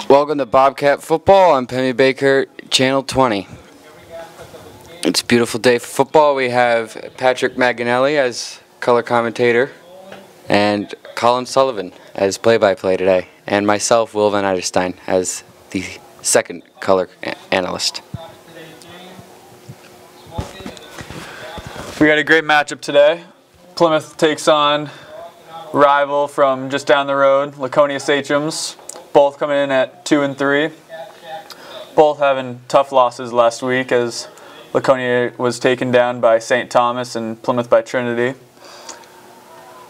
Welcome to Bobcat Football on Penny Baker, Channel 20. It's a beautiful day for football. We have Patrick Maganelli as color commentator and Colin Sullivan as play-by-play today, and myself, Will Van Eiderstein, as the second color analyst. We got a great matchup today. Plymouth takes on rival from just down the road, Laconia Sachems. Both coming in at 2-3. Both having tough losses last week as Laconia was taken down by St. Thomas and Plymouth by Trinity.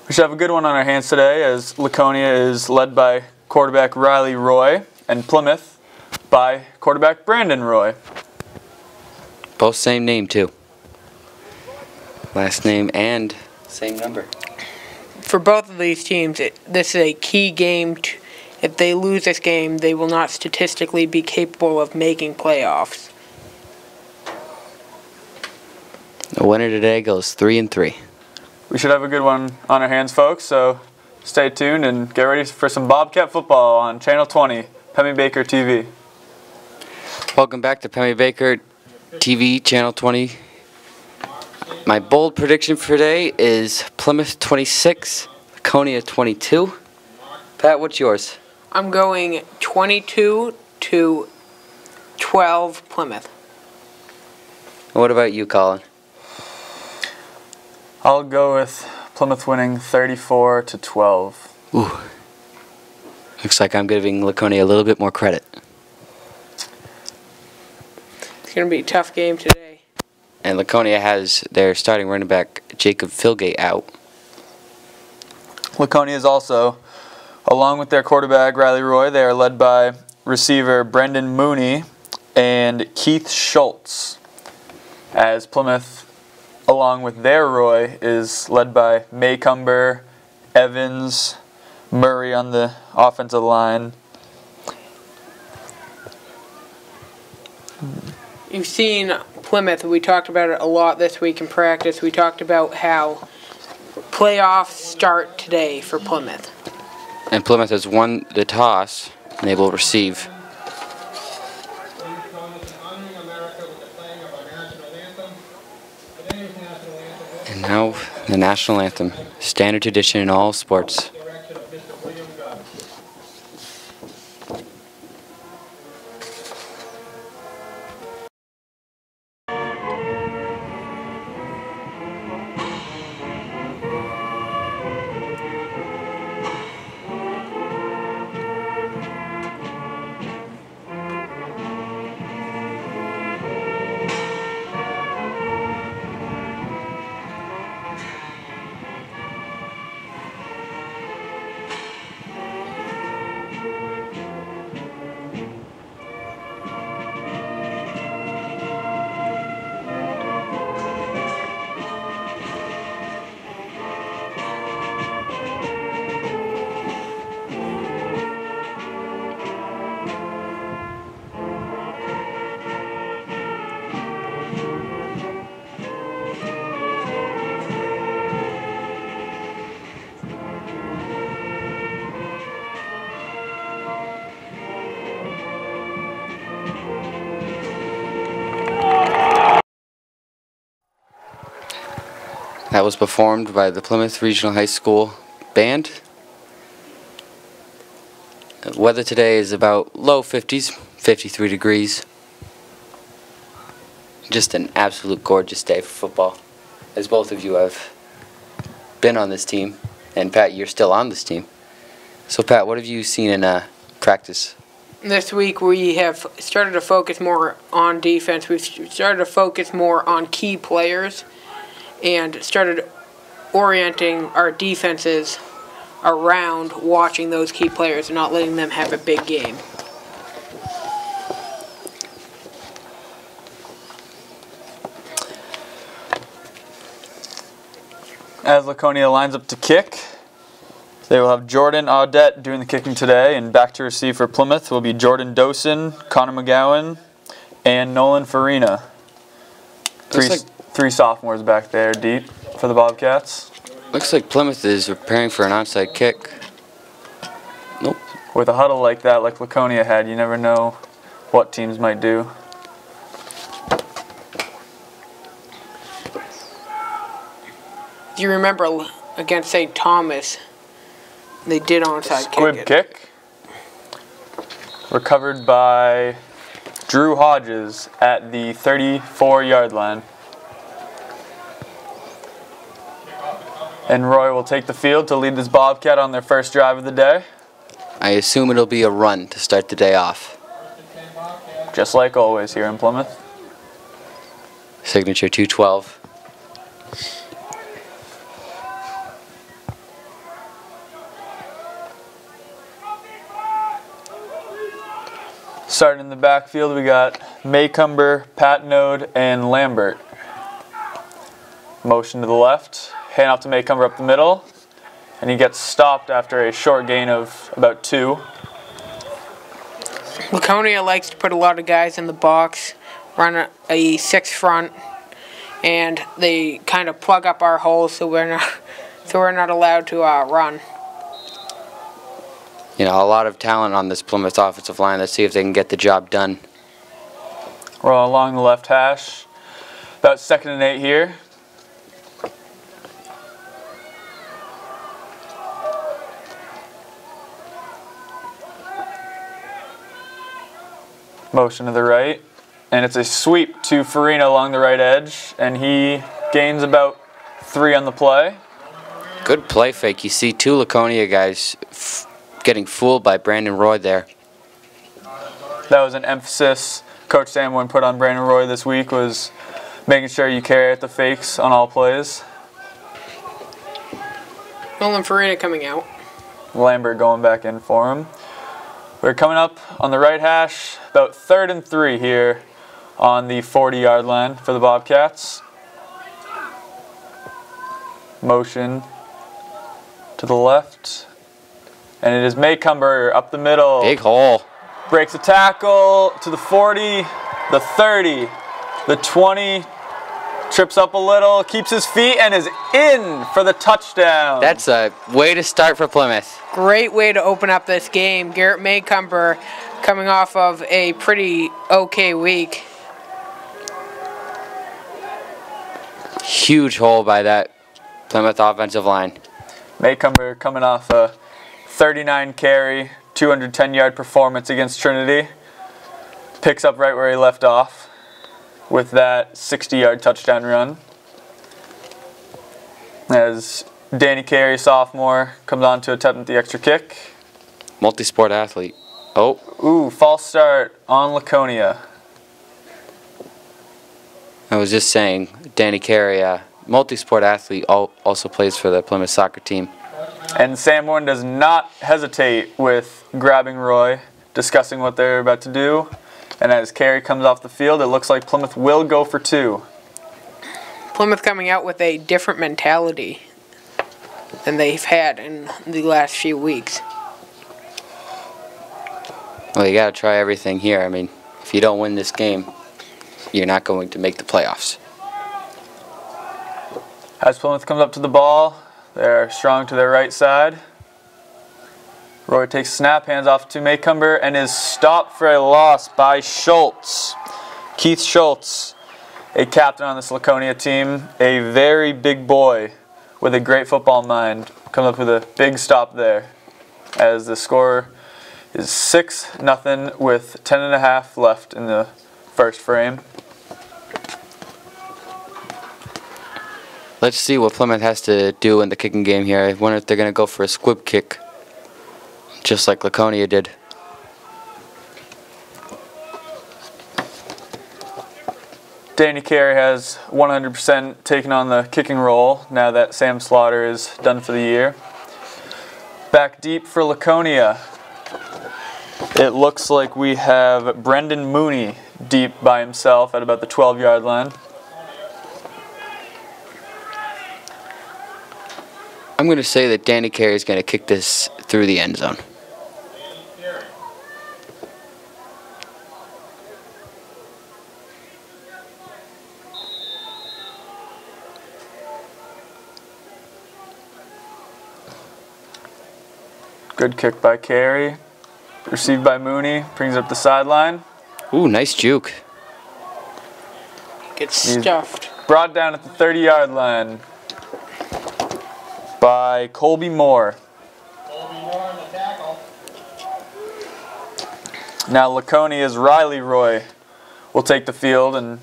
We should have a good one on our hands today as Laconia is led by quarterback Riley Roy and Plymouth by quarterback Brandon Roy. Both same name too. Last name and same number. For both of these teams, this is a key game. If they lose this game, they will not statistically be capable of making playoffs. The winner today goes 3-3. We should have a good one on our hands, folks, so stay tuned and get ready for some Bobcat football on Channel 20, Penny Baker TV. Welcome back to Penny Baker TV, Channel 20. My bold prediction for today is Plymouth 26, Laconia 22. Pat, what's yours? I'm going 22-12 Plymouth. And what about you, Colin? I'll go with Plymouth winning 34-12. Ooh. Looks like I'm giving Laconia a little bit more credit. It's going to be a tough game today. And Laconia has their starting running back, Jacob Filgate, out. Laconia is also, along with their quarterback, Riley Roy, they are led by receiver Brendan Mooney and Keith Schultz, as Plymouth, along with their Roy, is led by Maycumber, Evans, Murray on the offensive line. You've seen Plymouth. We talked about it a lot this week in practice. We talked about how playoffs start today for Plymouth. And Plymouth has won the toss, and they will receive. And now the national anthem, standard tradition in all sports. That was performed by the Plymouth Regional High School Band. The weather today is about low 50s, 53 degrees. Just an absolute gorgeous day for football, as both of you have been on this team. And Pat, you're still on this team. So Pat, what have you seen in practice? This week we have started to focus more on defense. We've started to focus more on key players and started orienting our defenses around watching those key players and not letting them have a big game. As Laconia lines up to kick, they will have Jordan Audette doing the kicking today, and back to receive for Plymouth will be Jordan Dosen, Connor McGowan, and Nolan Farina. Three sophomores back there deep for the Bobcats. Looks like Plymouth is preparing for an onside kick. Nope. with a huddle like that, like Laconia had, you never know what teams might do. Do you remember against St. Thomas, they did onside Squib kick. Recovered by Drew Hodges at the 34-yard line. And Roy will take the field to lead this Bobcat on their first drive of the day. I assume it'll be a run to start the day off. Just like always here in Plymouth. Signature 212. Starting in the backfield, we got Maycumber, Patnode, and Lambert. Motion to the left, hand off to Maycumber up the middle, and he gets stopped after a short gain of about 2. Laconia likes to put a lot of guys in the box, run a 6 front, and they kind of plug up our holes so we're not allowed to run. You know, a lot of talent on this Plymouth offensive line. Let's see if they can get the job done. We're along the left hash. About 2nd and 8 here. Motion to the right. And it's a sweep to Farina along the right edge. And he gains about 3 on the play. Good play fake. You see 2 Laconia guys getting fooled by Brandon Roy there. That was an emphasis Coach Sanborn put on Brandon Roy this week, was making sure you carry out the fakes on all plays. Nolan Farina coming out. Lambert going back in for him. We're coming up on the right hash, about 3rd and 3 here on the 40-yard line for the Bobcats. Motion to the left. And it is Maycumber up the middle. Big hole. Breaks a tackle to the 40, the 30, the 20, trips up a little, keeps his feet, and is in for the touchdown. That's a way to start for Plymouth. Great way to open up this game. Garrett Maycumber coming off of a pretty okay week. Huge hole by that Plymouth offensive line. Maycumber coming off a 39 carry, 210-yard performance against Trinity. Picks up right where he left off with that 60-yard touchdown run. As Danny Carey, sophomore, comes on to attempt the extra kick. Multi-sport athlete. Oh. Ooh, false start on Laconia. I was just saying, Danny Carey, multi-sport athlete, also plays for the Plymouth soccer team. And Sanborn does not hesitate with grabbing Roy, discussing what they're about to do. And as Carey comes off the field, it looks like Plymouth will go for 2. Plymouth coming out with a different mentality than they've had in the last few weeks. Well, you got to try everything here. I mean, if you don't win this game, you're not going to make the playoffs. As Plymouth comes up to the ball, they're strong to their right side. Roy takes snap, hands off to Maycumber, and is stopped for a loss by Schultz. Keith Schultz, a captain on this Laconia team, a very big boy with a great football mind, comes up with a big stop there as the score is 6-0 with 10.5 left in the first frame. Let's see what Plymouth has to do in the kicking game here. I wonder if they're going to go for a squib kick, just like Laconia did. Danny Carey has 100% taken on the kicking role now that Sam Slaughter is done for the year. Back deep for Laconia. It looks like we have Brendan Mooney deep by himself at about the 12-yard line. I'm going to say that Danny Carey is going to kick this through the end zone. Good kick by Carey. Received by Mooney, brings it up the sideline. Ooh, nice juke. Gets stuffed. Brought down at the 30-yard line by Colby Moore. Now Laconia's Riley Roy will take the field and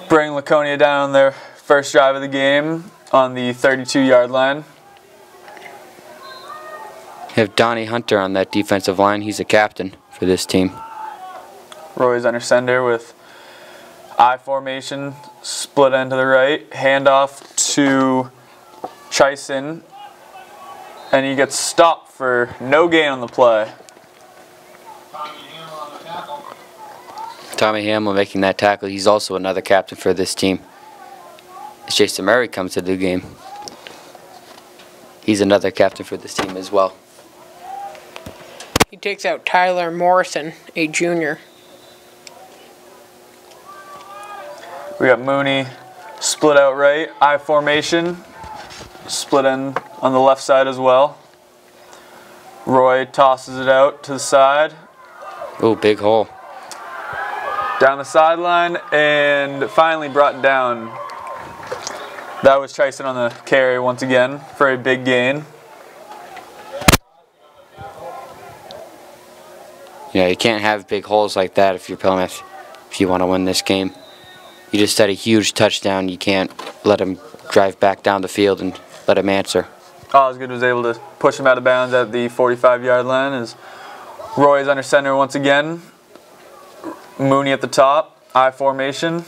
bring Laconia down on their first drive of the game on the 32-yard line. You have Donnie Hunter on that defensive line. He's a captain for this team. Roy's under center with I formation, split end to the right, handoff to Chison, and he gets stopped for no gain on the play. Tommy Hamill making that tackle. He's also another captain for this team. As Jason Murray comes to the game, he's another captain for this team as well. He takes out Tyler Morrison, a junior. We got Mooney split out right, I formation, split end on the left side as well. Roy tosses it out to the side. Ooh, big hole. Down the sideline and finally brought down. That was Chison on the carry once again for a big gain. Yeah, you can't have big holes like that if you're Plymouth, if you want to win this game. You just had a huge touchdown. You can't let him drive back down the field and let him answer. Osgood was able to push him out of bounds at the 45-yard line as Roy is under center once again. Mooney at the top, I formation.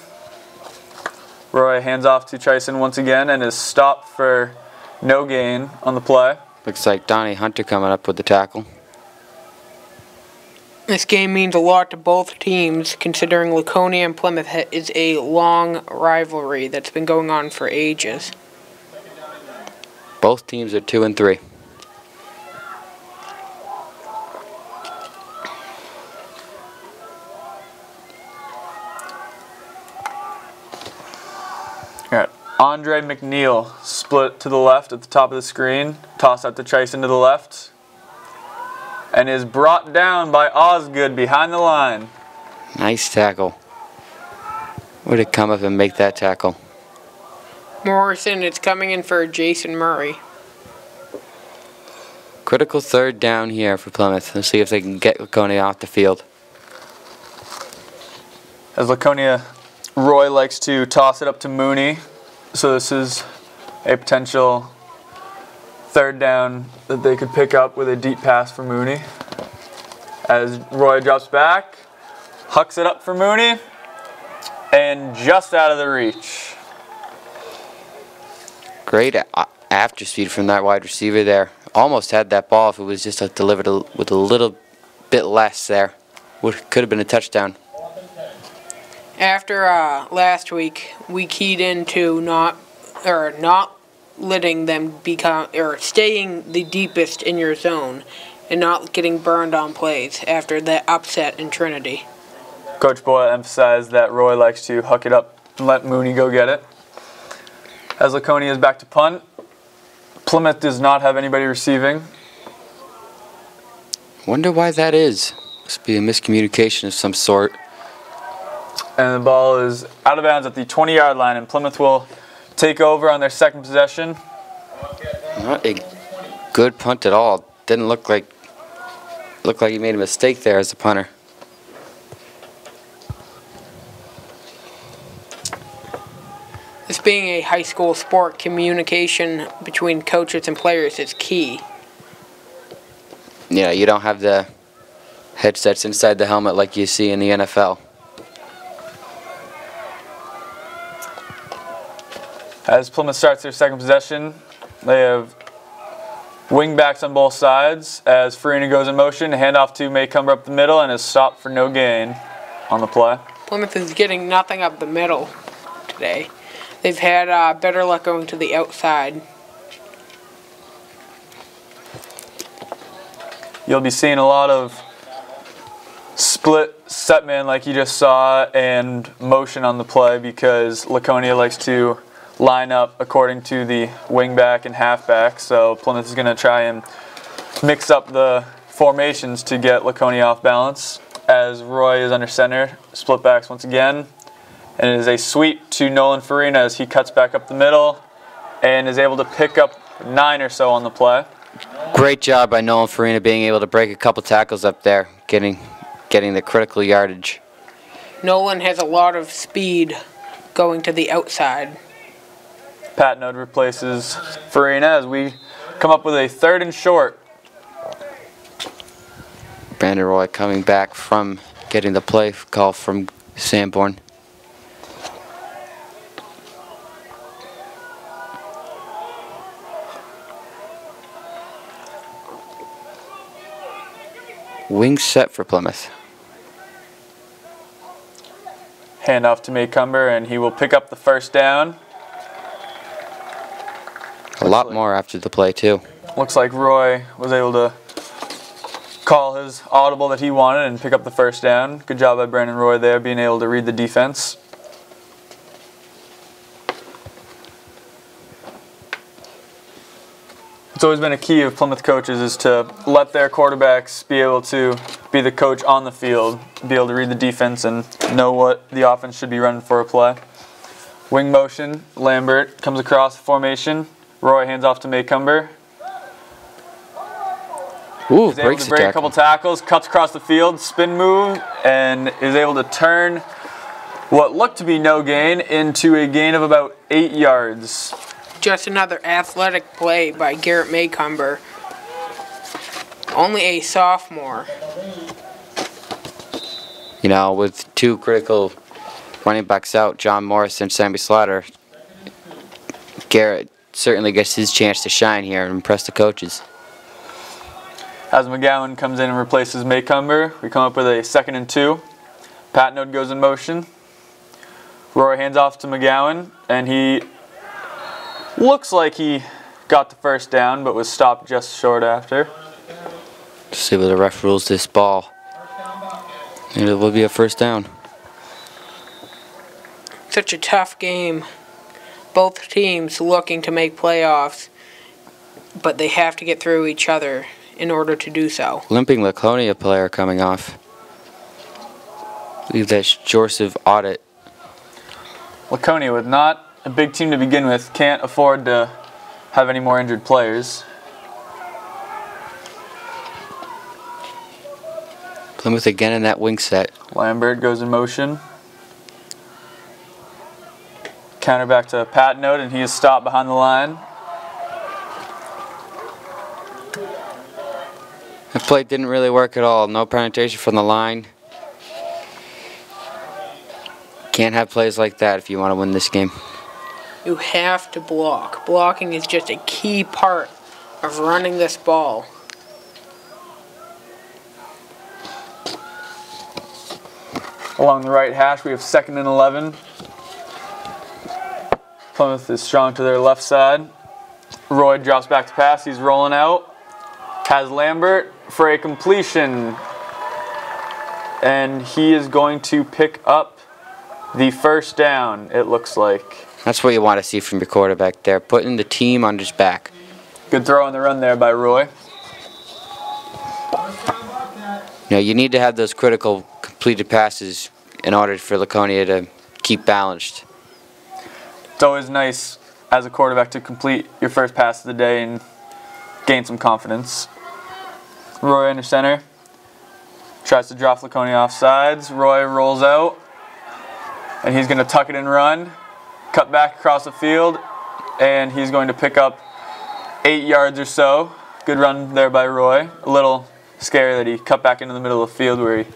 Roy hands off to Chison once again and is stopped for no gain on the play. Looks like Donnie Hunter coming up with the tackle. This game means a lot to both teams, considering Laconia and Plymouth is a long rivalry that's been going on for ages. Both teams are 2-3. Alright, Andre McNeil split to the left at the top of the screen, toss out to Chison to the left, and is brought down by Osgood behind the line. Nice tackle. Way to come up and make that tackle. Morrison is coming in for Jason Murray. Critical third down here for Plymouth. Let's see if they can get Laconia off the field. As Laconia, Roy likes to toss it up to Mooney, so this is a potential third down that they could pick up with a deep pass for Mooney. As Roy drops back, hucks it up for Mooney, and just out of the reach. Great after speed from that wide receiver there. Almost had that ball if it was just delivered with a little bit less there. Could have been a touchdown. After last week, we keyed into not letting them become, or staying the deepest in your zone and not getting burned on plays after that upset in Trinity. Coach Boyle emphasized that Roy likes to huck it up and let Mooney go get it. As Laconia is back to punt, Plymouth does not have anybody receiving. Wonder why that is. Must be a miscommunication of some sort. And the ball is out of bounds at the 20-yard line, and Plymouth will take over on their second possession. Not a good punt at all. Didn't look like he made a mistake there as a punter. This being a high school sport, communication between coaches and players is key. Yeah, you don't have the headsets inside the helmet like you see in the NFL. As Plymouth starts their second possession, they have wing backs on both sides. As Farina goes in motion, handoff to Maycumber up the middle and is stopped for no gain on the play. Plymouth is getting nothing up the middle today. They've had better luck going to the outside. You'll be seeing a lot of split set man like you just saw and motion on the play because Laconia likes to line up according to the wing back and halfback. So Plymouth is going to try and mix up the formations to get Laconia off balance, as Roy is under center, split backs once again, and it is a sweep to Nolan Farina as he cuts back up the middle and is able to pick up 9 or so on the play. Great job by Nolan Farina being able to break a couple tackles up there, getting the critical yardage. Nolan has a lot of speed going to the outside. Patnode replaces Farina as we come up with a 3rd and short. Brandon Roy coming back from getting the play call from Sanborn. Wing set for Plymouth. Handoff to Maycumber, and he will pick up the 1st down. A lot more after the play, too. Looks like Roy was able to call his audible that he wanted and pick up the 1st down. Good job by Brandon Roy there, being able to read the defense. It's always been a key of Plymouth coaches is to let their quarterbacks be able to be the coach on the field, be able to read the defense and know what the offense should be running for a play. Wing motion, Lambert comes across the formation. Roy hands off to Maycumber. Ooh, He's able to break a couple tackles, cuts across the field, spin move, and is able to turn what looked to be no gain into a gain of about 8 yards. Just another athletic play by Garrett Maycumber. Only a sophomore. You know, with 2 critical running backs out, John Morris and Sammy Slaughter, Garrett certainly gets his chance to shine here and impress the coaches. As McGowan comes in and replaces Maycumber, we come up with a 2nd and 2. Patnode goes in motion. Roy hands off to McGowan, and he looks like he got the 1st down, but was stopped just short after. See what the ref rules this ball. And it will be a 1st down. Such a tough game. Both teams looking to make playoffs, but they have to get through each other in order to do so. Limping Laconia player coming off. I believe that's Joseph Audit. Laconia, with not a big team to begin with, can't afford to have any more injured players. Plymouth again in that wing set. Lambert goes in motion. Counter back to Patnode, and he is stopped behind the line. That play didn't really work at all. No penetration from the line. Can't have plays like that if you want to win this game. You have to block. Blocking is just a key part of running this ball. Along the right hash, we have 2nd and 11. Plymouth is strong to their left side. Roy drops back to pass. He's rolling out. Has Lambert for a completion. And he is going to pick up the 1st down, it looks like. That's what you want to see from your quarterback there, putting the team on his back. Good throw on the run there by Roy. You know, you need to have those critical completed passes in order for Laconia to keep balanced. It's always nice as a quarterback to complete your first pass of the day and gain some confidence. Roy under center. Tries to drop Laconia off sides. Roy rolls out. And he's going to tuck it and run. Cut back across the field. And he's going to pick up 8 yards or so. Good run there by Roy. A little scary that he cut back into the middle of the field, where he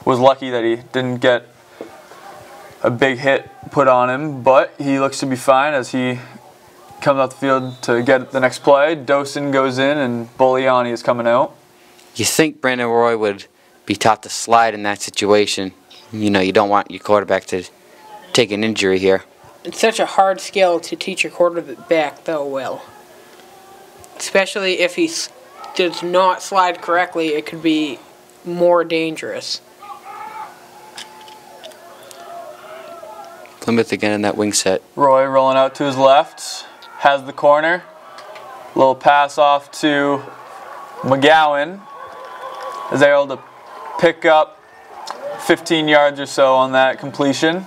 was lucky that he didn't get a big hit put on him, but he looks to be fine as he comes out the field to get the next play. Dosen goes in and Boliani is coming out. You think Brandon Roy would be taught to slide in that situation. You know, you don't want your quarterback to take an injury here. It's such a hard skill to teach your quarterback, though, Will. Especially if he does not slide correctly, it could be more dangerous. Plymouth again in that wing set. Roy rolling out to his left, has the corner. Little pass off to McGowan, is able to pick up 15 yards or so on that completion.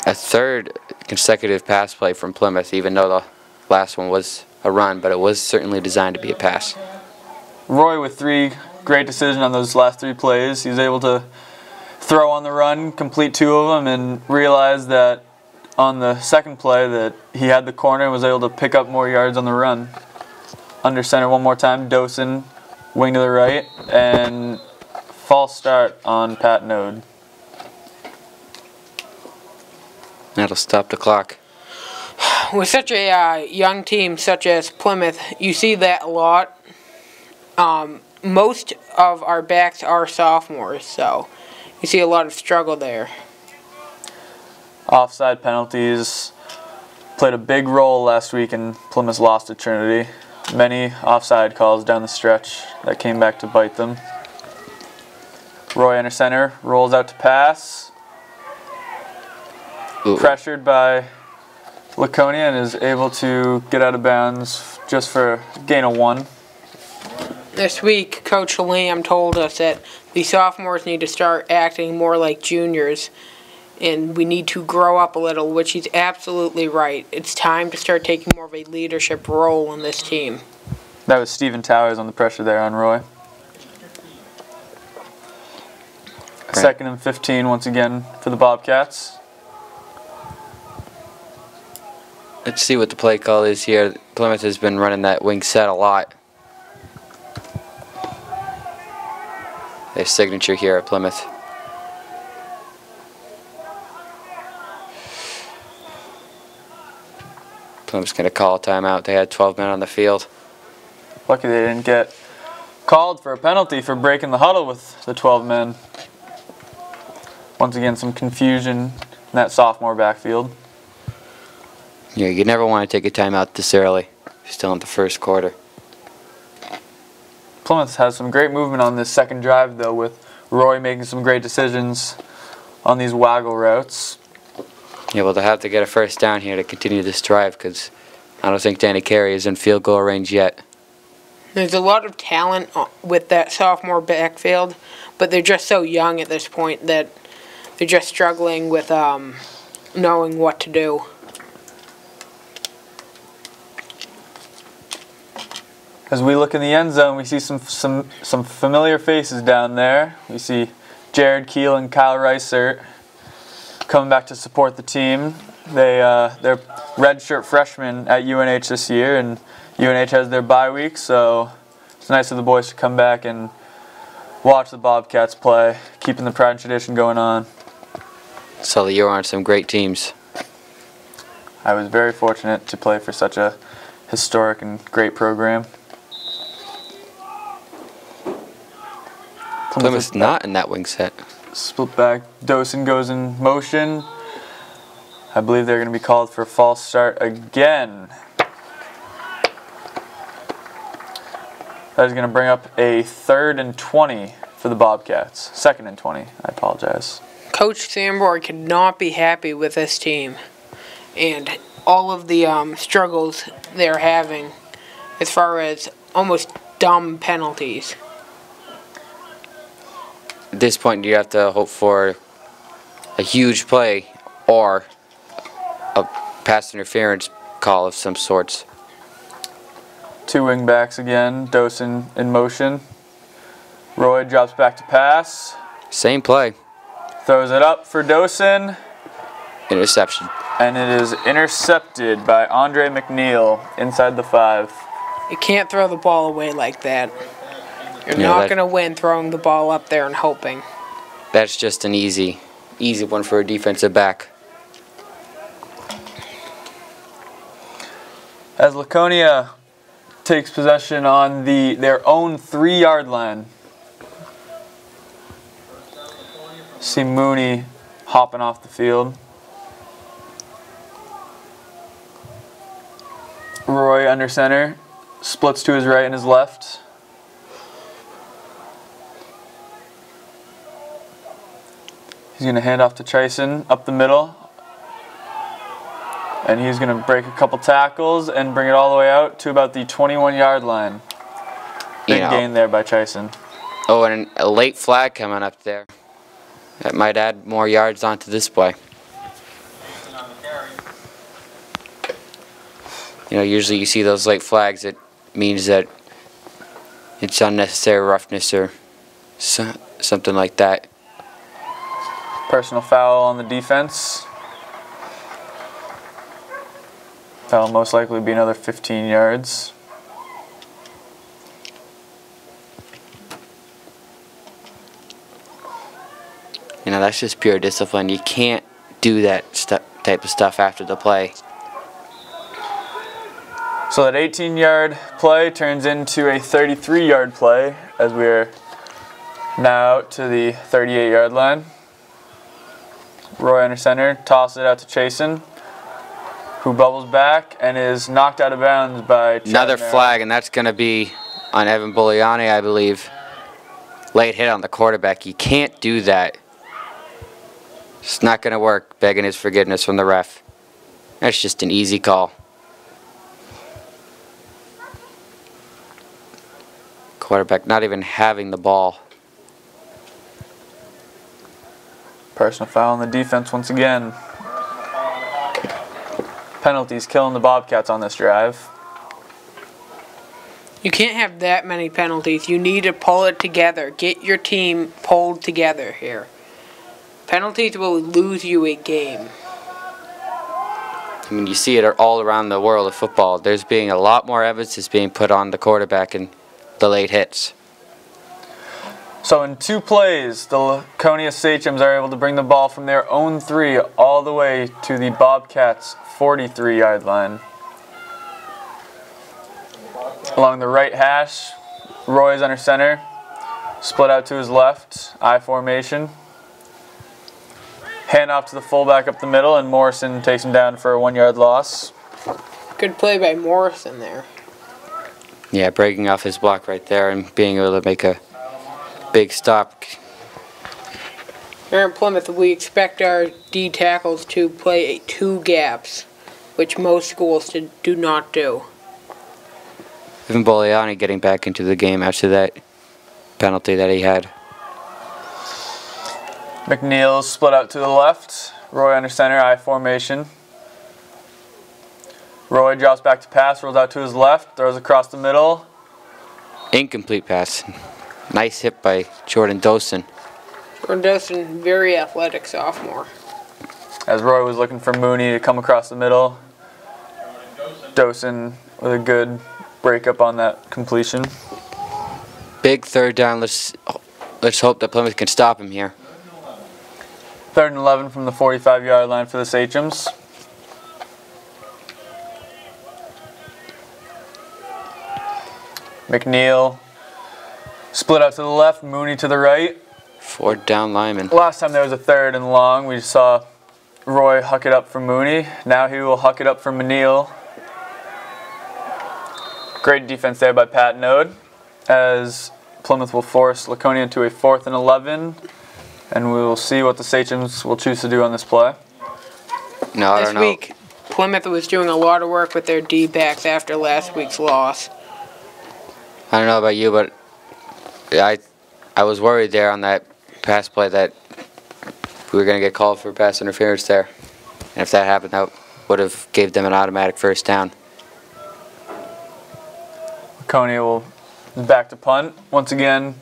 A third consecutive pass play from Plymouth, even though the last one was a run, but it was certainly designed to be a pass. Roy with 3 great decisions on those last 3 plays. He was able to throw on the run, complete 2 of them, and realize that on the second play that he had the corner and was able to pick up more yards on the run. Under center one more time, Dosen, wing to the right, and false start on Pat Node. That'll stop the clock. With such a young team such as Plymouth, you see that a lot. Most of our backs are sophomores, so you see a lot of struggle there. Offside penalties played a big role last week in Plymouth's loss to Trinity. Many offside calls down the stretch that came back to bite them. Roy under center, rolls out to pass. Ooh. Pressured by Laconia and is able to get out of bounds just for a gain of 1. This week, Coach Lamb told us that the sophomores need to start acting more like juniors, and we need to grow up a little, which he's absolutely right. It's time to start taking more of a leadership role in this team. That was Stephen Towers on the pressure there on Roy. Right. 2nd and 15 once again for the Bobcats. Let's see what the play call is here. Plymouth has been running that wing set a lot. Their signature here at Plymouth. Plymouth's going to call a timeout. They had 12 men on the field. Lucky they didn't get called for a penalty for breaking the huddle with the 12 men. Once again, some confusion in that sophomore backfield. Yeah, you never want to take a timeout this early. Still in the first quarter. Plymouth has some great movement on this second drive, though, with Roy making some great decisions on these waggle routes. Yeah, well, they'll have to get a first down here to continue this drive because I don't think Danny Carey is in field goal range yet. There's a lot of talent with that sophomore backfield, but they're just so young at this point that they're just struggling with knowing what to do. As we look in the end zone, we see some familiar faces down there. We see Jared Keel and Kyle Reisert coming back to support the team. They're redshirt freshmen at UNH this year, and UNH has their bye week, so it's nice of the boys to come back and watch the Bobcats play, keeping the pride and tradition going on. Sully, you're on some great teams. I was very fortunate to play for such a historic and great program. Plymouth's not in that wing set. Split back. Dosen goes in motion. I believe they're going to be called for a false start again. That is going to bring up a 3rd and 20 for the Bobcats. 2nd and 20, I apologize. Coach Sambor could not be happy with this team and all of the struggles they're having as far as almost dumb penalties. At this point, you have to hope for a huge play or a pass interference call of some sorts. 2 wing backs again. Dosen in motion. Roy drops back to pass. Same play. Throws it up for Dosen. Interception. And it is intercepted by Andre McNeil inside the 5. You can't throw the ball away like that. You're not going to win throwing the ball up there and hoping. That's just an easy one for a defensive back. As Laconia takes possession on their own 3-yard line. See Mooney hopping off the field. Roy under center, splits to his right and his left. He's going to hand off to Chison up the middle. And he's going to break a couple tackles and bring it all the way out to about the 21-yard line. Big gain there by Chison. Oh, and a late flag coming up there. That might add more yards onto this play. You know, usually you see those late flags, it means that it's unnecessary roughness or something like that. Personal foul on the defense. That'll most likely be another 15 yards. You know, that's just pure discipline. You can't do that type of stuff after the play. So that 18-yard play turns into a 33-yard play as we're now out to the 38-yard line. Roy under center, tosses it out to Chasen, who bubbles back and is knocked out of bounds by Another flag, and that's going to be on Evan Boliani, I believe. Late hit on the quarterback. You can't do that. It's not going to work, begging his forgiveness from the ref. That's just an easy call. Quarterback not even having the ball. Personal foul on the defense once again. Penalties killing the Bobcats on this drive. You can't have that many penalties. You need to pull it together. Get your team pulled together here. Penalties will lose you a game. I mean, you see it all around the world of football. There's being a lot more emphasis being put on the quarterback and the late hits. So in 2 plays, the Laconia Sachems are able to bring the ball from their own 3 all the way to the Bobcats' 43-yard line. Along the right hash, Roy's under center, split out to his left, I formation. Hand off to the fullback up the middle, and Morrison takes him down for a 1-yard loss. Good play by Morrison there. Yeah, breaking off his block right there and being able to make a big stop. Here in Plymouth, we expect our D tackles to play 2 gaps, which most schools do not do. Even Boliani getting back into the game after that penalty that he had. McNeil split out to the left. Roy under center, I formation. Roy drops back to pass, rolls out to his left, throws across the middle. Incomplete pass. Nice hit by Jordan Dosen. Jordan Dosen, very athletic sophomore. As Roy was looking for Mooney to come across the middle. Dosen with a good breakup on that completion. Big 3rd down. Let's hope that Plymouth can stop him here. 3rd and 11 from the 45-yard line for the Sachems. McNeil split out to the left, Mooney to the right. 4th down lineman. Last time there was a 3rd and long, we saw Roy huck it up for Mooney. Now he will huck it up for McNeil. Great defense there by Pat Node, as Plymouth will force Laconia into a 4th and 11. And we will see what the Sachems will choose to do on this play. No, I don't know. This week, Plymouth was doing a lot of work with their D-backs after last week's loss. I don't know about you, but I was worried there on that pass play that we were going to get called for pass interference there. And if that happened, that would have gave them an automatic 1st down. Laconia will back to punt. Once again,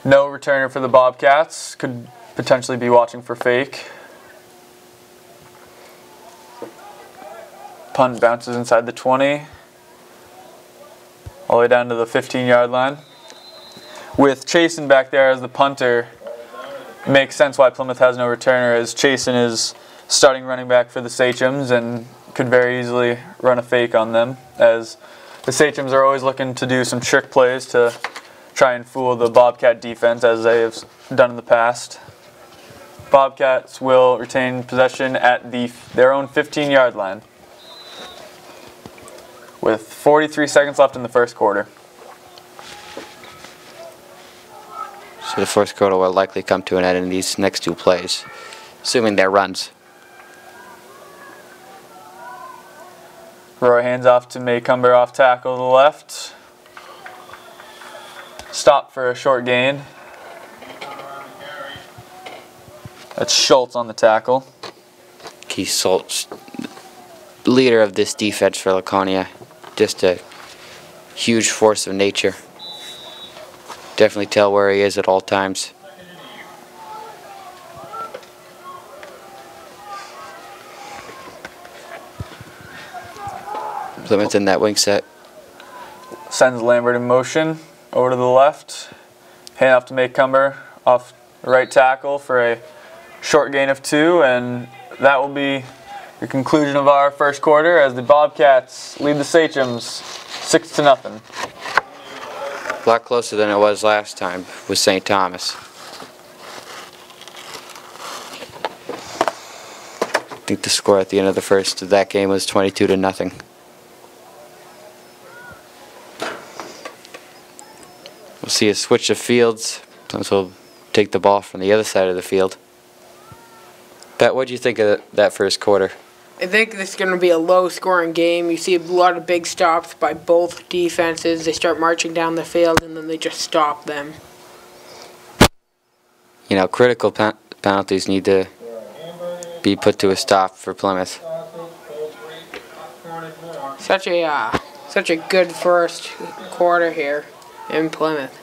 no returner for the Bobcats. Could potentially be watching for fake. Punt bounces inside the 20. All the way down to the 15-yard line. With Chasen back there as the punter, makes sense why Plymouth has no returner, as Chasen is starting running back for the Sachems and could very easily run a fake on them, as the Sachems are always looking to do some trick plays to try and fool the Bobcat defense, as they have done in the past. Bobcats will retain possession at their own 15-yard line with 43 seconds left in the 1st quarter. So the 1st quarter will likely come to an end in these next 2 plays, assuming they're runs. Roy hands off to Maycumber off tackle to the left. stop for a short gain. That's Schultz on the tackle. Keith Schultz, leader of this defense for Laconia. Just a huge force of nature. Definitely tell where he is at all times. Plymouth in that wing set. Sends Lambert in motion over to the left. Hand off to Maycumber off the right tackle for a short gain of 2, and that will be the conclusion of our first quarter as the Bobcats lead the Sachems 6-0. A lot closer than it was last time with St. Thomas. I think the score at the end of the first of that game was 22-0. We'll see a switch of fields. Plymouth will take the ball from the other side of the field. Pat, what do you think of that first quarter? I think this is going to be a low-scoring game. You see a lot of big stops by both defenses. They start marching down the field, and then they just stop them. You know, critical penalties need to be put to a stop for Plymouth. Such a good first quarter here in Plymouth.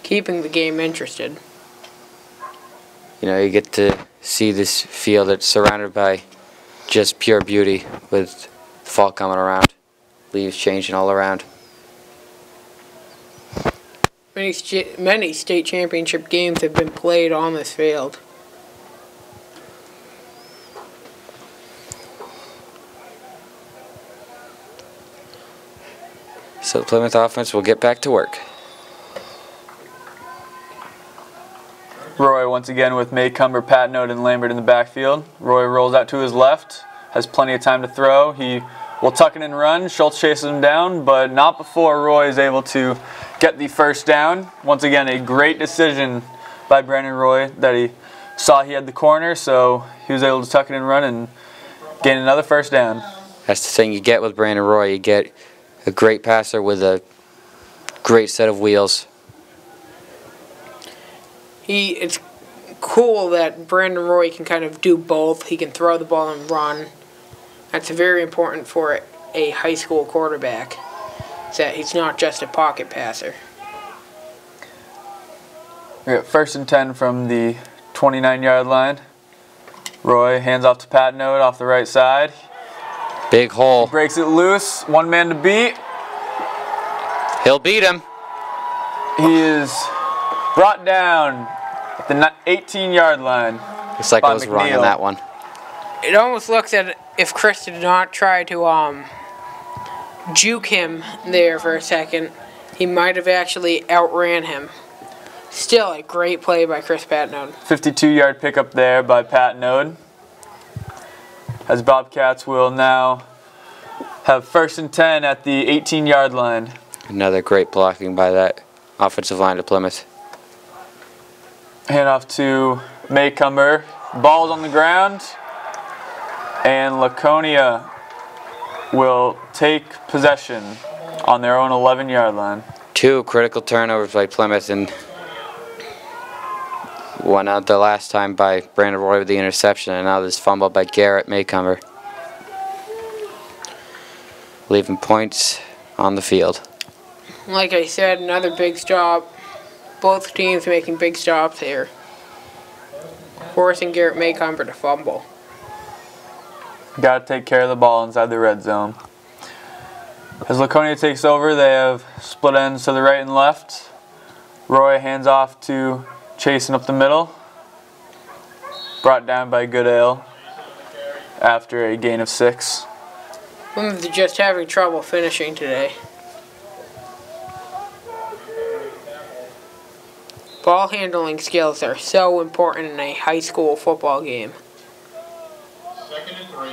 Keeping the game interested. You know, you get to see this field that's surrounded by just pure beauty with fall coming around, leaves changing all around. Many state championship games have been played on this field. So the Plymouth offense will get back to work. Roy once again with Maycumber, Patnode, and Lambert in the backfield. Roy rolls out to his left, has plenty of time to throw. He will tuck it and run. Schultz chases him down, but not before Roy is able to get the first down. Once again, a great decision by Brandon Roy that he saw he had the corner, so he was able to tuck it and run and gain another first down. That's the thing you get with Brandon Roy. You get a great passer with a great set of wheels. It's cool that Brandon Roy can kind of do both. He can throw the ball and run. That's very important for a high school quarterback, that he's not just a pocket passer. We got 1st and 10 from the 29-yard line. Roy hands off to Patnode off the right side. Big hole. Breaks it loose. One man to beat. He'll beat him. He is brought down at the 18-yard line. Looks like I was wrong on that one. It almost looks at if Chris did not try to juke him there for a second, he might have actually outran him. Still a great play by Chris Patnode. 52-yard pickup there by Patnode. As Bobcats will now have 1st and 10 at the 18-yard line. Another great blocking by that offensive line to Plymouth. Hand off to Maycumber. Ball's on the ground. And Laconia will take possession on their own 11-yard line. 2 critical turnovers by Plymouth, and one out the last time by Brandon Roy with the interception, and now this fumble by Garrett Maycumber. Leaving points on the field. Like I said, another big stop. Both teams making big stops here, forcing Garrett Maycumber to fumble. Got to take care of the ball inside the red zone. As Laconia takes over, they have split ends to the right and left. Roy hands off to Chasen up the middle. Brought down by Goodale after a gain of 6. Plymouth is just having trouble finishing today. Ball handling skills are so important in a high school football game. 2nd and 3.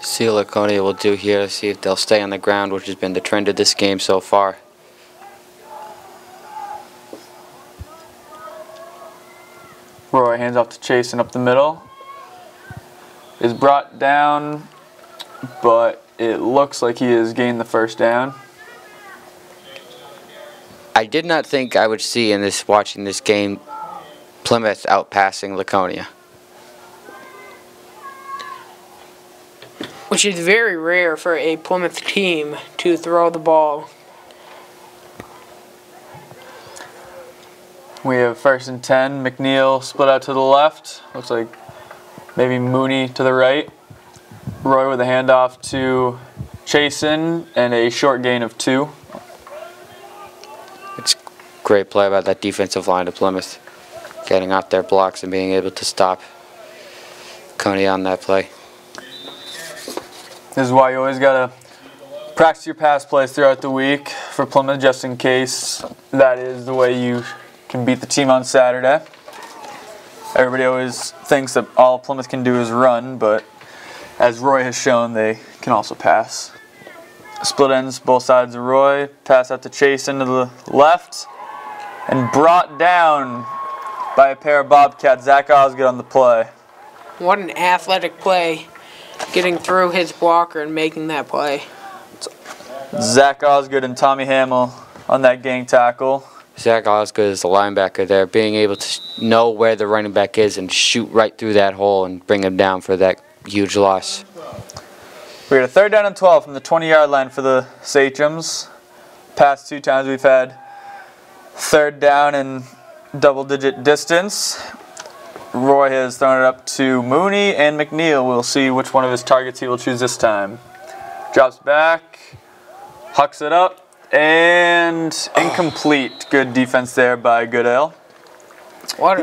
See what Laconia will do here, see if they'll stay on the ground, which has been the trend of this game so far. Roy hands off to Chasen up the middle. Is brought down, but it looks like he has gained the first down. I did not think I would see in this watching this game Plymouth outpassing Laconia. Which is very rare for a Plymouth team to throw the ball. We have 1st and 10. McNeil split out to the left. Looks like maybe Mooney to the right. Roy with a handoff to Chasen and a short gain of 2. It's great play by that defensive line of Plymouth, getting off their blocks and being able to stop Laconia on that play. This is why you always got to practice your pass plays throughout the week for Plymouth, just in case that is the way you can beat the team on Saturday. Everybody always thinks that all Plymouth can do is run, but as Roy has shown, they can also pass. Split ends both sides of Roy. Pass out to Chase into the left. And brought down by a pair of Bobcats. Zach Osgood on the play. What an athletic play, getting through his blocker and making that play. Zach Osgood and Tommy Hamill on that gang tackle. Zach Osgood is the linebacker there, being able to know where the running back is and shoot right through that hole and bring him down for that huge loss. We got a 3rd down and 12 from the 20-yard line for the Sachems. Past 2 times we've had 3rd down and double-digit distance. Roy has thrown it up to Mooney and McNeil. We'll see which one of his targets he will choose this time. Drops back, hucks it up, and incomplete. Good defense there by Goodale. What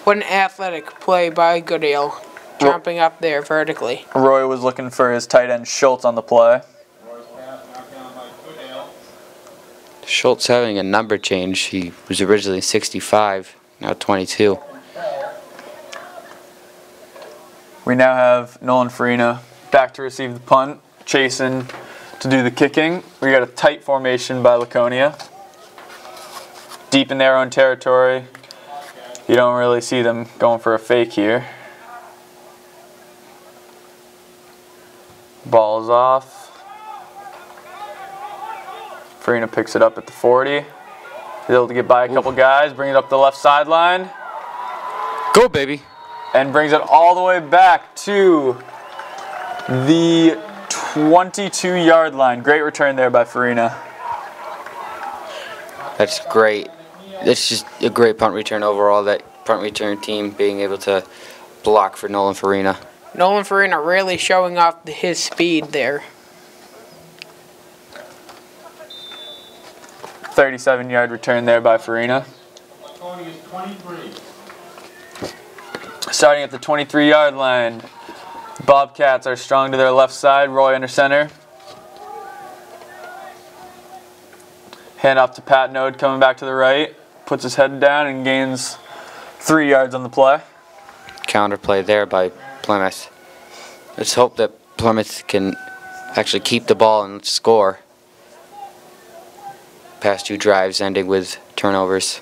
an athletic play by Goodale, jumping up there vertically. Roy was looking for his tight end Schultz on the play. Schultz having a number change. He was originally 65, now 22. We now have Nolan Farina back to receive the punt, Chasen to do the kicking. We got a tight formation by Laconia. Deep in their own territory. You don't really see them going for a fake here. Ball is off. Farina picks it up at the 40. He's able to get by a couple guys, bring it up the left sideline. Go, baby. And brings it all the way back to the 22-yard line. Great return there by Farina. That's great. That's just a great punt return overall. That punt return team being able to block for Nolan Farina. Nolan Farina really showing off his speed there. 37-yard return there by Farina. Starting at the 23-yard line, Bobcats are strong to their left side. Roy under center. Hand off to Pat Node coming back to the right. Puts his head down and gains 3 yards on the play. Counter play there by Plymouth. Let's hope that Plymouth can actually keep the ball and score. Past 2 drives ending with turnovers.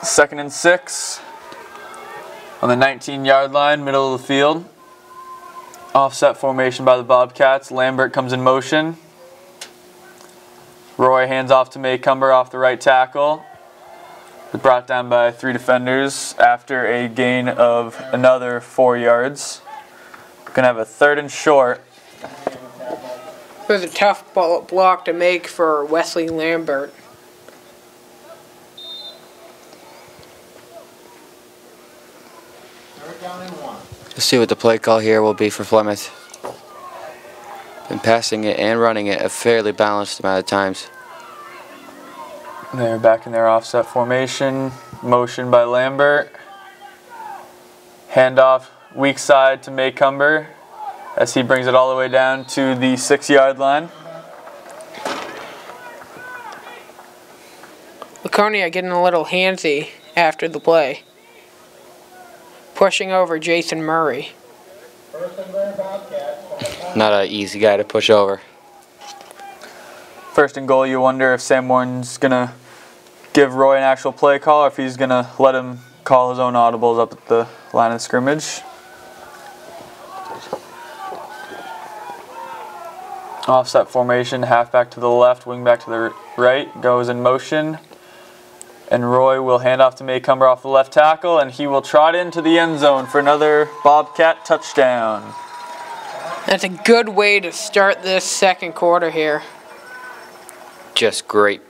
Second and 6 on the 19-yard line, middle of the field. Offset formation by the Bobcats. Lambert comes in motion. Roy hands off to Maycumber off the right tackle. Brought down by 3 defenders after a gain of another 4 yards. Gonna have a 3rd and short. It was a tough block to make for Wesley Lambert. Let's see what the play call here will be for Plymouth. Been passing it and running it a fairly balanced amount of times. They're back in their offset formation. Motion by Lambert. Handoff weak side to Maycumber as he brings it all the way down to the 6-yard line. Laconia getting a little handsy after the play. Pushing over Jason Murray. Not an easy guy to push over. 1st and goal, you wonder if Sam Warren's going to give Roy an actual play call or if he's going to let him call his own audibles up at the line of scrimmage. Offset formation, halfback to the left, wingback to the right, goes in motion. And Roy will hand off to Maycumber off the left tackle, and he will trot into the end zone for another Bobcat touchdown. That's a good way to start this second quarter here. Just great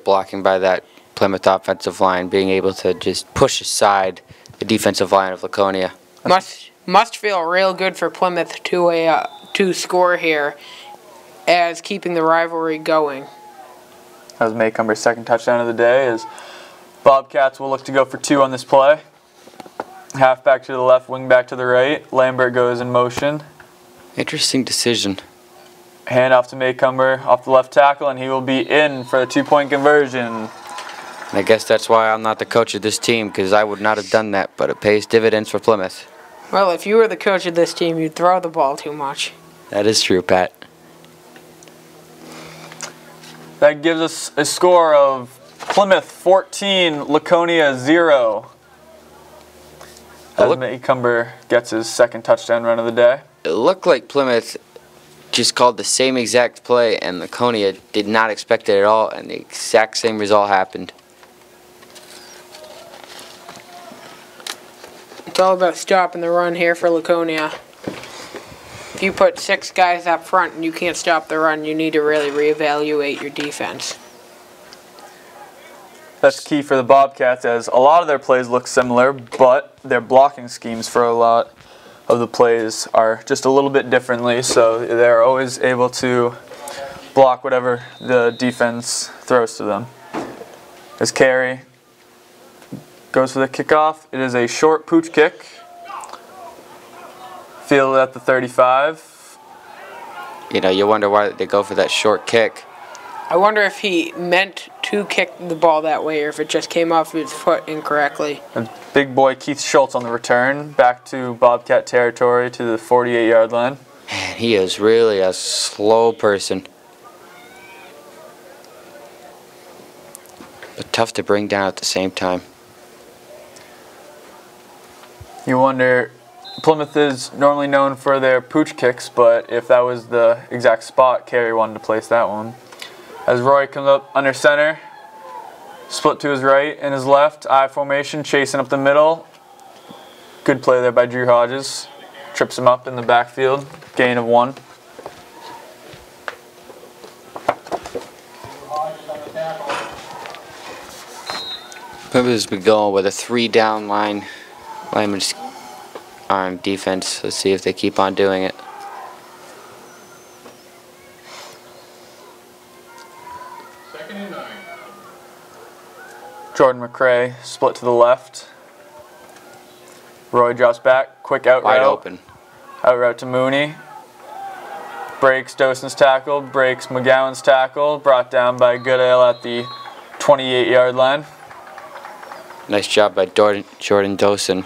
blocking by that Plymouth offensive line, being able to just push aside the defensive line of Laconia. Must feel real good for Plymouth to score here, as keeping the rivalry going. That was Maycumber's second touchdown of the day, as Bobcats will look to go for 2 on this play. Halfback to the left, wingback to the right. Lambert goes in motion. Interesting decision. Hand off to Maycumber off the left tackle, and he will be in for a 2-point conversion. I guess that's why I'm not the coach of this team, because I would not have done that, but it pays dividends for Plymouth. Well, if you were the coach of this team, you'd throw the ball too much. That is true, Pat. That gives us a score of Plymouth 14, Laconia 0. As Maycumber gets his second touchdown run of the day. It looked like Plymouth just called the same exact play, and Laconia did not expect it at all, and the exact same result happened. It's all about stopping the run here for Laconia. If you put 6 guys up front and you can't stop the run, you need to really reevaluate your defense. That's key for the Bobcats, as a lot of their plays look similar, but their blocking schemes for a lot of the plays are just a little bit differently, so they're always able to block whatever the defense throws to them. As Carey goes for the kickoff, it is a short pooch kick. Fielded at the 35. You know, you wonder why they go for that short kick. I wonder if he meant to kick the ball that way or if it just came off his foot incorrectly. And big boy Keith Schultz on the return, back to Bobcat territory to the 48-yard line. Man, he is really a slow person. But tough to bring down at the same time. You wonder, Plymouth is normally known for their pooch kicks, but if that was the exact spot, Carey wanted to place that one. As Roy comes up under center, split to his right and his left, I formation, chasing up the middle. Good play there by Drew Hodges. Trips him up in the backfield, gain of 1. Plymouth has been going with a 3-down lineman on defense. Let's see if they keep on doing it. Second and 9. Jordan McCray split to the left. Roy drops back, quick out Wide route. open. Out route to Mooney. Breaks Dawson's tackle, breaks McGowan's tackle, brought down by Goodale at the 28-yard line. Nice job by Jordan Dawson.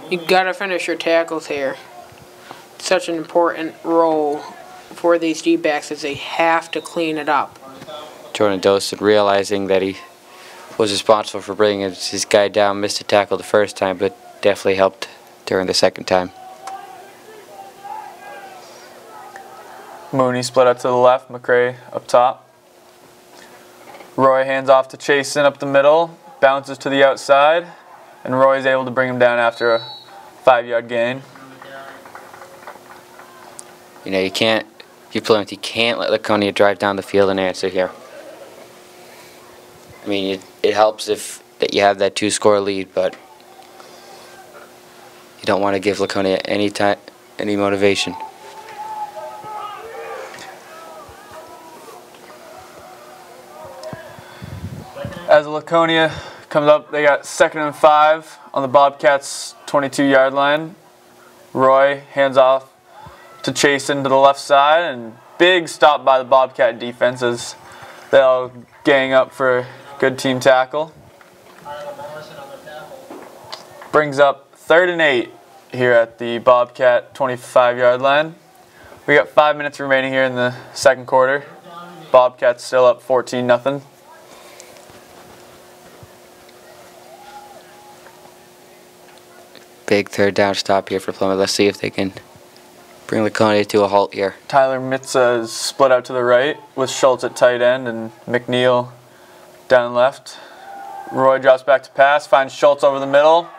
You gotta finish your tackles here. It's such an important role for these D-backs as they have to clean it up. Jordan Dawson realizing that he was responsible for bringing his guy down, missed a tackle the first time, but definitely helped during the second time. Mooney split out to the left, McCray up top. Roy hands off to Chasen up the middle, bounces to the outside, and Roy's able to bring him down after a 5-yard gain. You know, you can't let Laconia drive down the field and answer here. I mean, it helps if that you have that 2-score lead, but you don't want to give Laconia any motivation. As Laconia comes up, they got 2nd and 5 on the Bobcats' 22-yard line. Roy hands off to Chasen to the left side, and big stop by the Bobcat defense as they'll gang up for a good team tackle. Brings up 3rd and 8 here at the Bobcat 25-yard line. We got 5 minutes remaining here in the second quarter. Bobcats still up 14-0. big third down stop here for Plymouth. Let's see if they can bring Laconia to a halt here. Tyler Mitza is split out to the right with Schultz at tight end and McNeil down left. Roy drops back to pass, finds Schultz over the middle.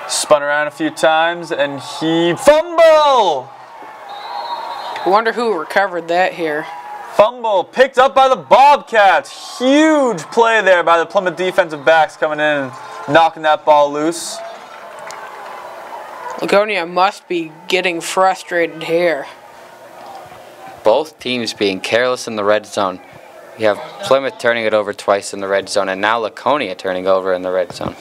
Spun around a few times and he fumble! I wonder who recovered that here. Fumble picked up by the Bobcats. Huge play there by the Plymouth defensive backs coming in and knocking that ball loose. Laconia must be getting frustrated here. Both teams being careless in the red zone. You have Plymouth turning it over twice in the red zone, and now Laconia turning over in the red zone.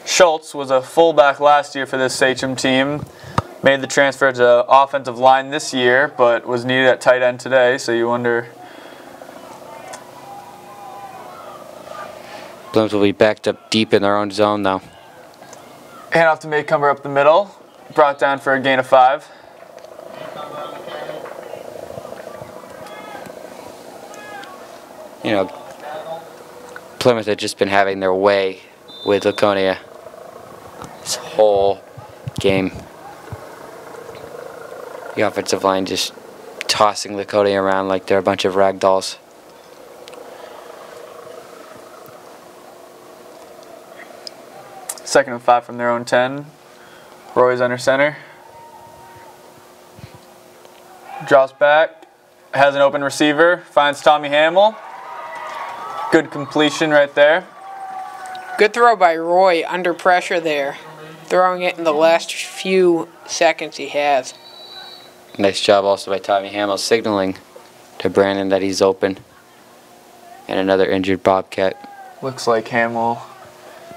Schultz was a fullback last year for this Sachem team. Made the transfer to offensive line this year, but was needed at tight end today, so you wonder. Plymouth will be backed up deep in their own zone now. Handoff to Maycumber up the middle. Brought down for a gain of 5. You know, Plymouth had just been having their way with Laconia this whole game. The offensive line just tossing Laconia around like they're a bunch of rag dolls. Second and 5 from their own 10. Roy's under center. Drops back. Has an open receiver. Finds Tommy Hamill. Good completion right there. Good throw by Roy under pressure there. Throwing it in the last few seconds he has. Nice job also by Tommy Hamill signaling to Brandon that he's open. And another injured Bobcat. Looks like Hamill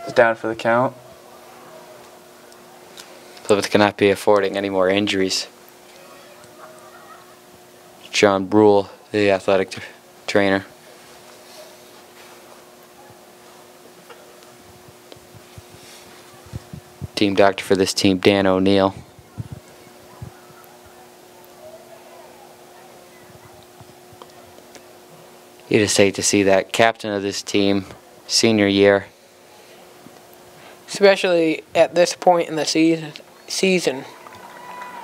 is down for the count. Plymouth cannot be affording any more injuries. John Brule, the athletic trainer. Team doctor for this team, Dan O'Neill. You just hate to see that captain of this team, senior year. Especially at this point in the season.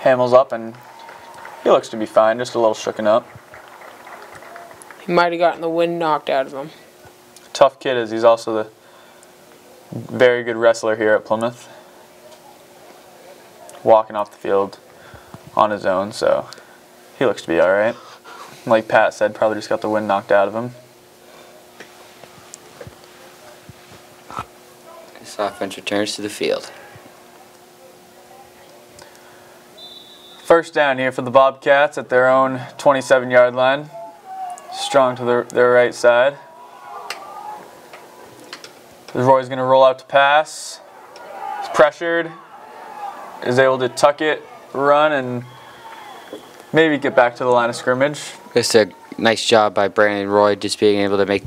Hamill's up and he looks to be fine, just a little shooken up. He might have gotten the wind knocked out of him. Tough kid is he's also the very good wrestler here at Plymouth. Walking off the field on his own, so he looks to be alright. Like Pat said, probably just got the wind knocked out of him. This offense returns to the field. First down here for the Bobcats at their own 27-yard line. Strong to their right side. Roy's going to roll out to pass. He's pressured. Is able to tuck it, run, and maybe get back to the line of scrimmage. Just a nice job by Brandon Roy just being able to make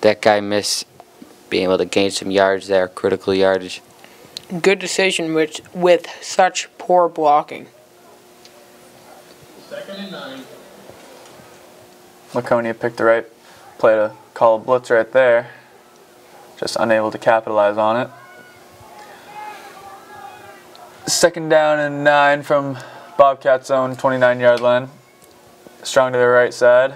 that guy miss, being able to gain some yards there, critical yardage. Good decision with such poor blocking. Second and 9. Laconia picked the right play to call a blitz right there. Just unable to capitalize on it. Second down and 9 from Bobcats' own 29-yard line. Strong to their right side.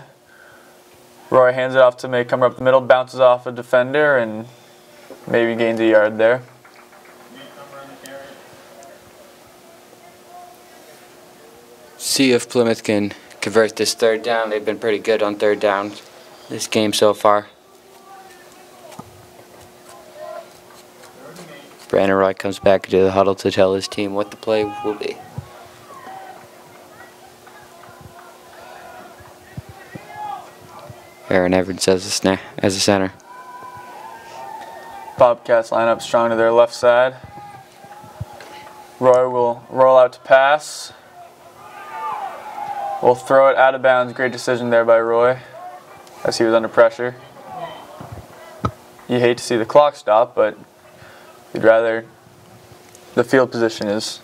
Roy hands it off to Maycumber up the middle, bounces off a defender, and maybe gains a yard there. See if Plymouth can convert this third down. They've been pretty good on third down this game so far. Brandon Roy comes back into the huddle to tell his team what the play will be. Aaron Evans as a center. Bobcats line up strong to their left side. Roy will roll out to pass. Will throw it out of bounds. Great decision there by Roy as he was under pressure. You hate to see the clock stop, but you'd rather the field possession is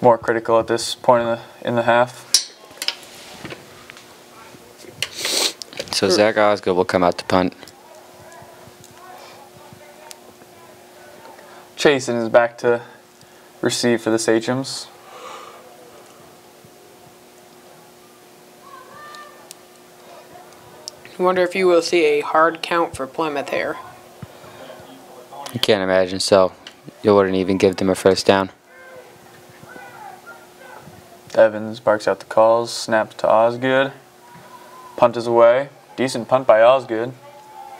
more critical at this point in the half. So Zach Osgood will come out to punt. Chasen is back to receive for the Sachems. I wonder if you will see a hard count for Plymouth here. I can't imagine so. You wouldn't even give them a first down. Evans barks out the calls, snaps to Osgood. Punt is away. Decent punt by Osgood.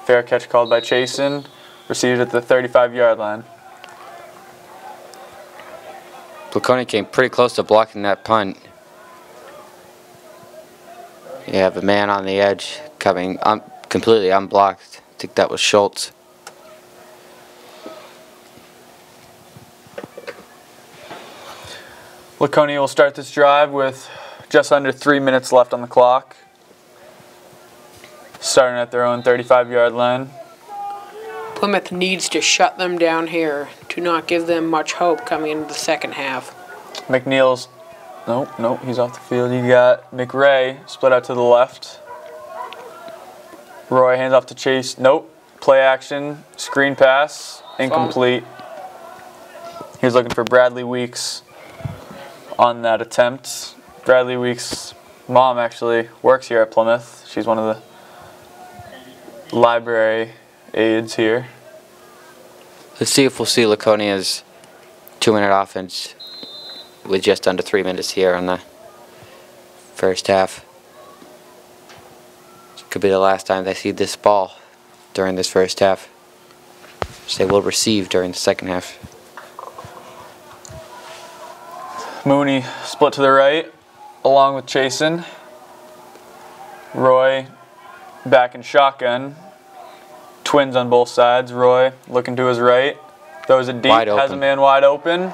Fair catch called by Chasen. Received at the 35-yard line. Laconia came pretty close to blocking that punt. You have a man on the edge coming completely unblocked. I think that was Schultz. Laconia will start this drive with just under 3 minutes left on the clock. Starting at their own 35-yard line. Plymouth needs to shut them down here to not give them much hope coming into the second half. McNeil's, nope, he's off the field. You got McRae split out to the left. Roy hands off to Chase, nope. Play action, screen pass, incomplete. He was looking for Bradley Weeks on that attempt. Bradley Weeks' mom actually works here at Plymouth. She's one of the library aides here. Let's see if we'll see Laconia's 2-minute offense with just under 3 minutes here on the first half. Could be the last time they see this ball during this first half, which they will receive during the second half. Mooney split to the right, along with Chasen. Roy back in shotgun. Twins on both sides. Roy looking to his right. Throws it deep, has a man wide open.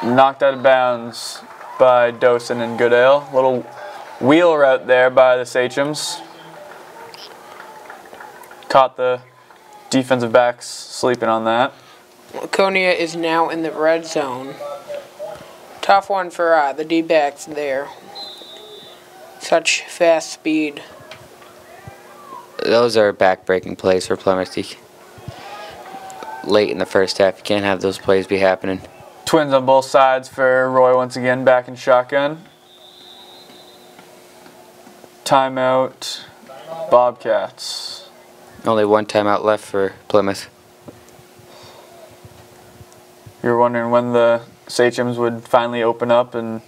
Knocked out of bounds by Dosen and Goodale. Little wheel route there by the Sachems. Caught the defensive backs sleeping on that. Laconia is now in the red zone. Tough one for the D-backs there. Such fast speed. Those are back-breaking plays for Plymouth. Late in the first half, you can't have those plays be happening. Twins on both sides for Roy once again, back in shotgun. Timeout, Bobcats. Only one timeout left for Plymouth. You were wondering when the Sachems would finally open up and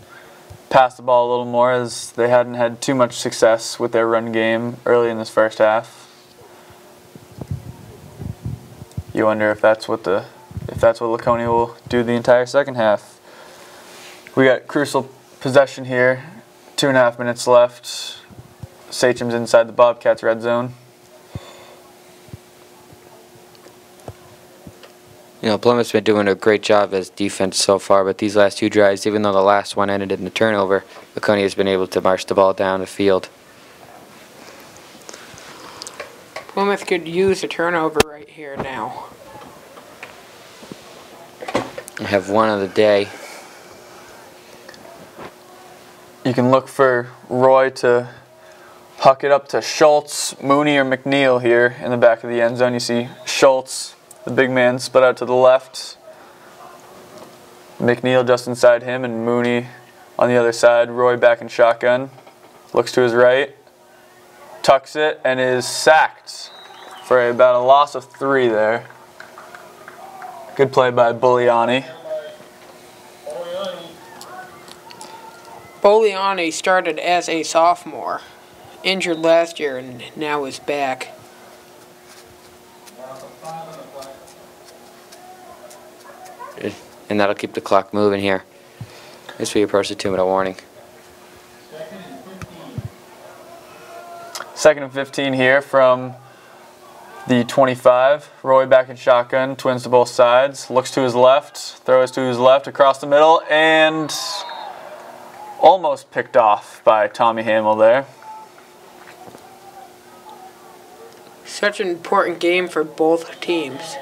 pass the ball a little more, as they hadn't had too much success with their run game early in this first half. You wonder if that's what Laconia will do the entire second half. We got crucial possession here. 2.5 minutes left. Sachems inside the Bobcats red zone. You know, Plymouth's been doing a great job as defense so far, but these last two drives, even though the last one ended in a turnover, Laconia's been able to march the ball down the field. Plymouth could use a turnover right here now. I have one of the day. You can look for Roy to huck it up to Schultz, Mooney, or McNeil here in the back of the end zone. You see Schultz, the big man, split out to the left. McNeil just inside him, and Mooney on the other side. Roy back in shotgun. Looks to his right. Tucks it and is sacked for about a loss of 3 there. Good play by Bulliani. Bulliani started as a sophomore, injured last year and now is back. And that'll keep the clock moving here as we approach the 2-minute warning. 2nd and 15 here from the 25. Roy back in shotgun, twins to both sides. Looks to his left, throws to his left across the middle, and almost picked off by Tommy Hamill there. Such an important game for both teams.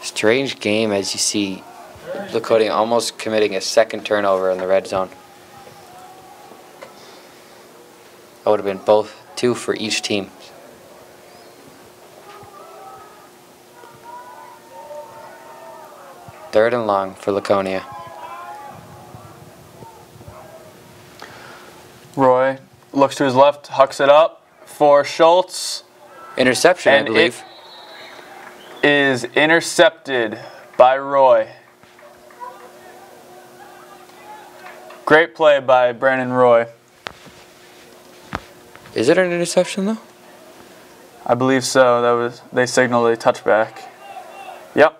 Strange game as you see Laconia almost committing a second turnover in the red zone. That would have been 2 for each team. 3rd and long for Laconia. Roy looks to his left, hucks it up for Schultz. Interception, I believe. It is intercepted by Roy. Great play by Brandon Roy. Is it an interception though? I believe so. They signaled a touchback. Yep.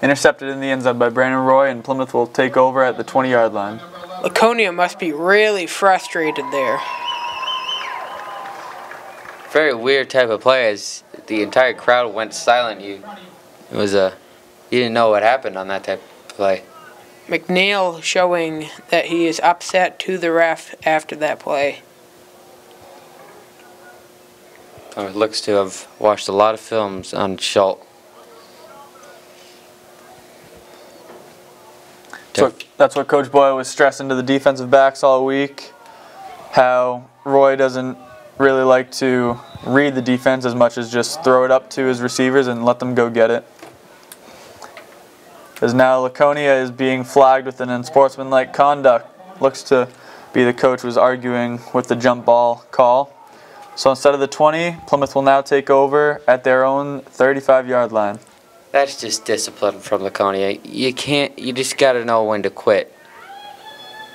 Intercepted in the end zone by Brandon Roy, and Plymouth will take over at the 20-yard line. Laconia must be really frustrated there. Very weird type of play as the entire crowd went silent. You didn't know what happened on that type of play. McNeil showing that he is upset to the ref after that play. It looks to have watched a lot of films on Schultz. That's what Coach Boyle was stressing to the defensive backs all week, how Roy doesn't really like to read the defense as much as just throw it up to his receivers and let them go get it. As now Laconia is being flagged with an unsportsmanlike conduct. Looks to be the coach was arguing with the jump ball call. So instead of the 20, Plymouth will now take over at their own 35-yard line. That's just discipline from Laconia. You just got to know when to quit.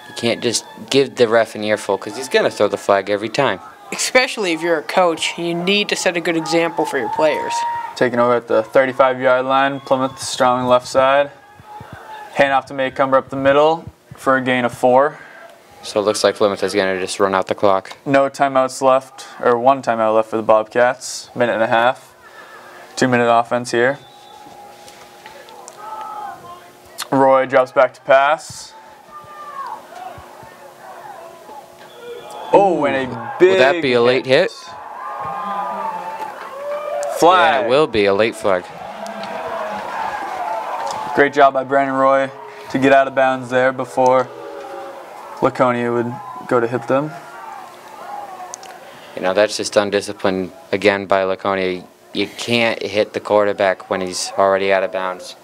You can't just give the ref an earful because he's going to throw the flag every time. Especially if you're a coach, you need to set a good example for your players. Taking over at the 35-yard line, Plymouth strong left side. Hand off to Maycumber up the middle for a gain of 4. So it looks like Plymouth is going to just run out the clock. No timeouts left, or 1 timeout left for the Bobcats. 1.5 minutes. 2-minute offense here. Roy drops back to pass. Oh, and a big Will that be a late hit? Flag. Yeah, it will be a late flag. Great job by Brandon Roy to get out of bounds there before Laconia would go to hit them. That's just undisciplined again by Laconia. You can't hit the quarterback when he's already out of bounds.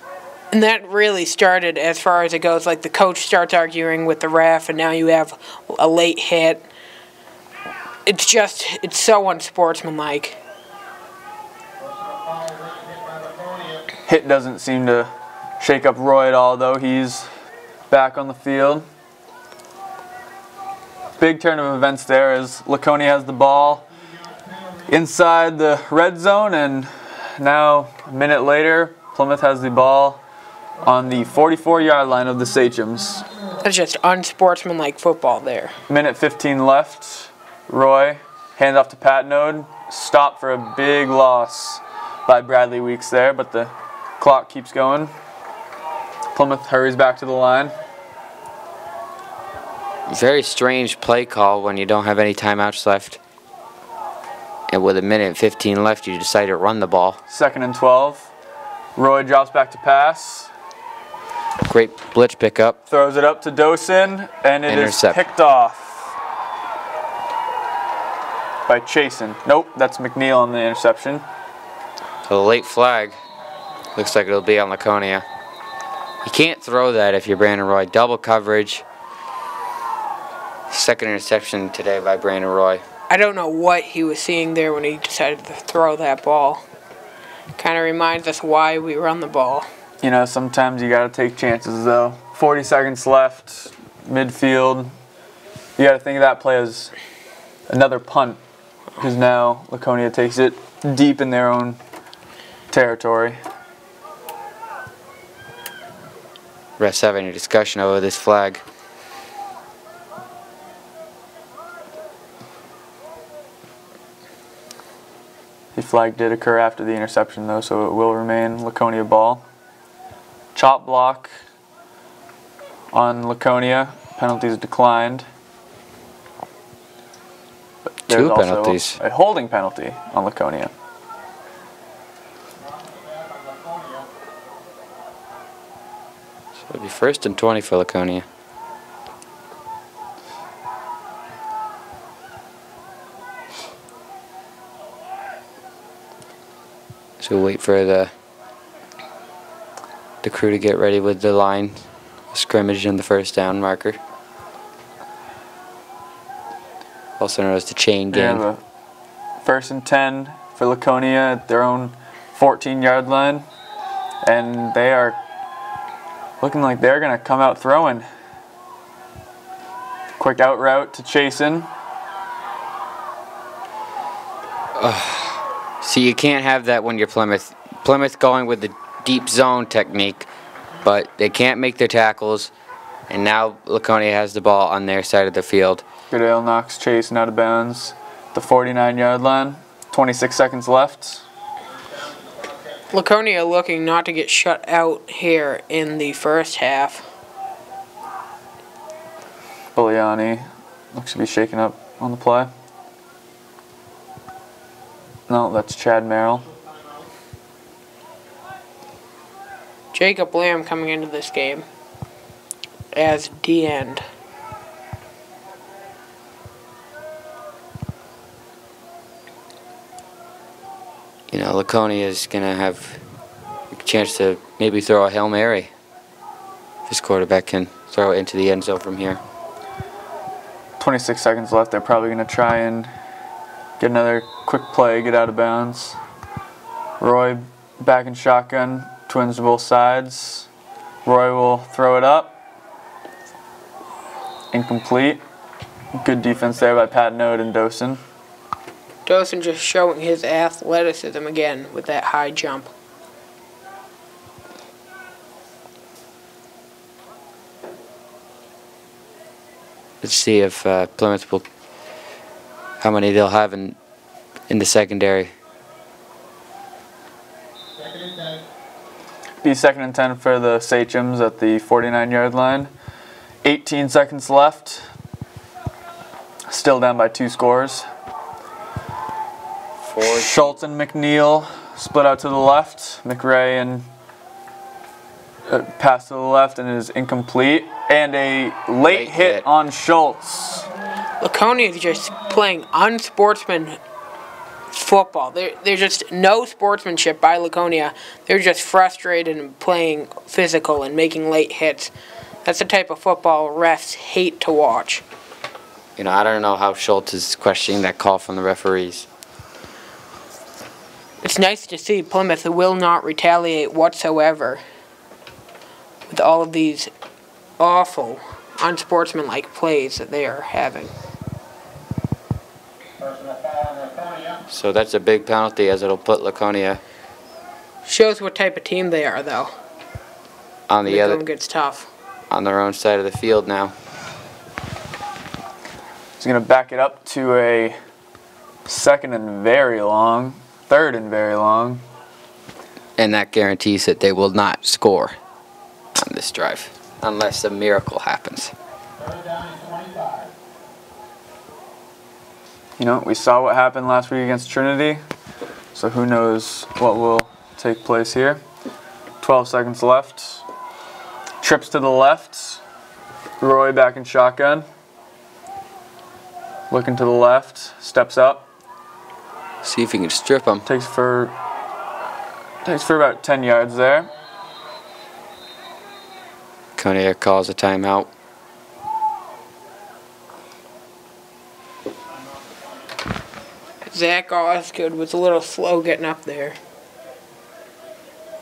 And that really started, as far as it goes, like the coach starts arguing with the ref, and now you have a late hit. It's so unsportsmanlike. Hit doesn't seem to shake up Roy at all, though. He's back on the field. Big turn of events there as Laconia has the ball inside the red zone, and now a minute later, Plymouth has the ball on the 44-yard line of the Sachems. That's just unsportsmanlike football there. 1:15 left. Roy, hand off to Patnode. Stop for a big loss by Bradley Weeks there, but the clock keeps going. Plymouth hurries back to the line. Very strange play call when you don't have any timeouts left. And with 1:15 left, you decide to run the ball. 2nd and 12. Roy drops back to pass. Great blitz pickup. Throws it up to Dosen, and it is Intercept. picked off by Chasen. Nope, that's McNeil on the interception. So the late flag looks like it'll be on Laconia. You can't throw that if you're Brandon Roy. Double coverage. 2nd interception today by Brandon Roy. I don't know what he was seeing there when he decided to throw that ball. Kind of reminds us why we run the ball. Sometimes you got to take chances, though. 40 seconds left, midfield. You got to think of that play as another punt, because now Laconia takes it deep in their own territory. Refs having a discussion over this flag. The flag did occur after the interception, though, so it will remain Laconia ball. Chop block on Laconia. Penalties declined. But there's 2 also penalties. a holding penalty on Laconia. So it'll be 1st and 20 for Laconia. So we'll wait for the the crew to get ready with the line scrimmage and the first down marker. Also known as the chain They game. have a 1st and 10 for Laconia at their own 14-yard line. And they are looking like they're going to come out throwing. Quick out route to Chasen. See, you can't have that when you're Plymouth. Plymouth going with the deep zone technique, but they can't make their tackles, and now Laconia has the ball on their side of the field. Goodale knocks Chasen out of bounds. The 49-yard line. 26 seconds left. Laconia looking not to get shut out here in the first half. Biliani looks to be shaken up on the play. No, that's Chad Merrill. Jacob Lamb coming into this game as D-end. You know, Laconia is going to have a chance to maybe throw a Hail Mary. This quarterback can throw it into the end zone from here. 26 seconds left. They're probably going to try and get another quick play, get out of bounds. Roy back in shotgun, twins to both sides. Roy will throw it up. Incomplete. Good defense there by Pat Node and Dosen. Dosen just showing his athleticism again with that high jump. Let's see if Plymouth will, how many they'll have in the secondary. Be 2nd and 10 for the Sachems at the 49-yard line. 18 seconds left. Still down by 2 scores. Schultz and McNeil split out to the left. McRae and pass to the left and it is incomplete. And a late hit on Schultz. Laconia is just playing unsportsman football. There's just no sportsmanship by Laconia. They're just frustrated and playing physical and making late hits. That's the type of football refs hate to watch. You know, I don't know how Schultz is questioning that call from the referees. It's nice to see Plymouth will not retaliate whatsoever with all of these awful, unsportsmanlike plays that they are having. So that's a big penalty, as it'll put Laconia Shows what type of team they are, though. on the It other, gets tough. on their own side of the field now. He's going to back it up to a 2nd and very long. 3rd and very long. And that guarantees that they will not score on this drive, unless a miracle happens. You know, we saw what happened last week against Trinity, so who knows what will take place here. 12 seconds left. Trips to the left. Roy back in shotgun. Looking to the left. Steps up. See if he can strip them. Takes for about 10 yards there. Laconia calls a timeout. Zach Osgood was a little slow getting up there.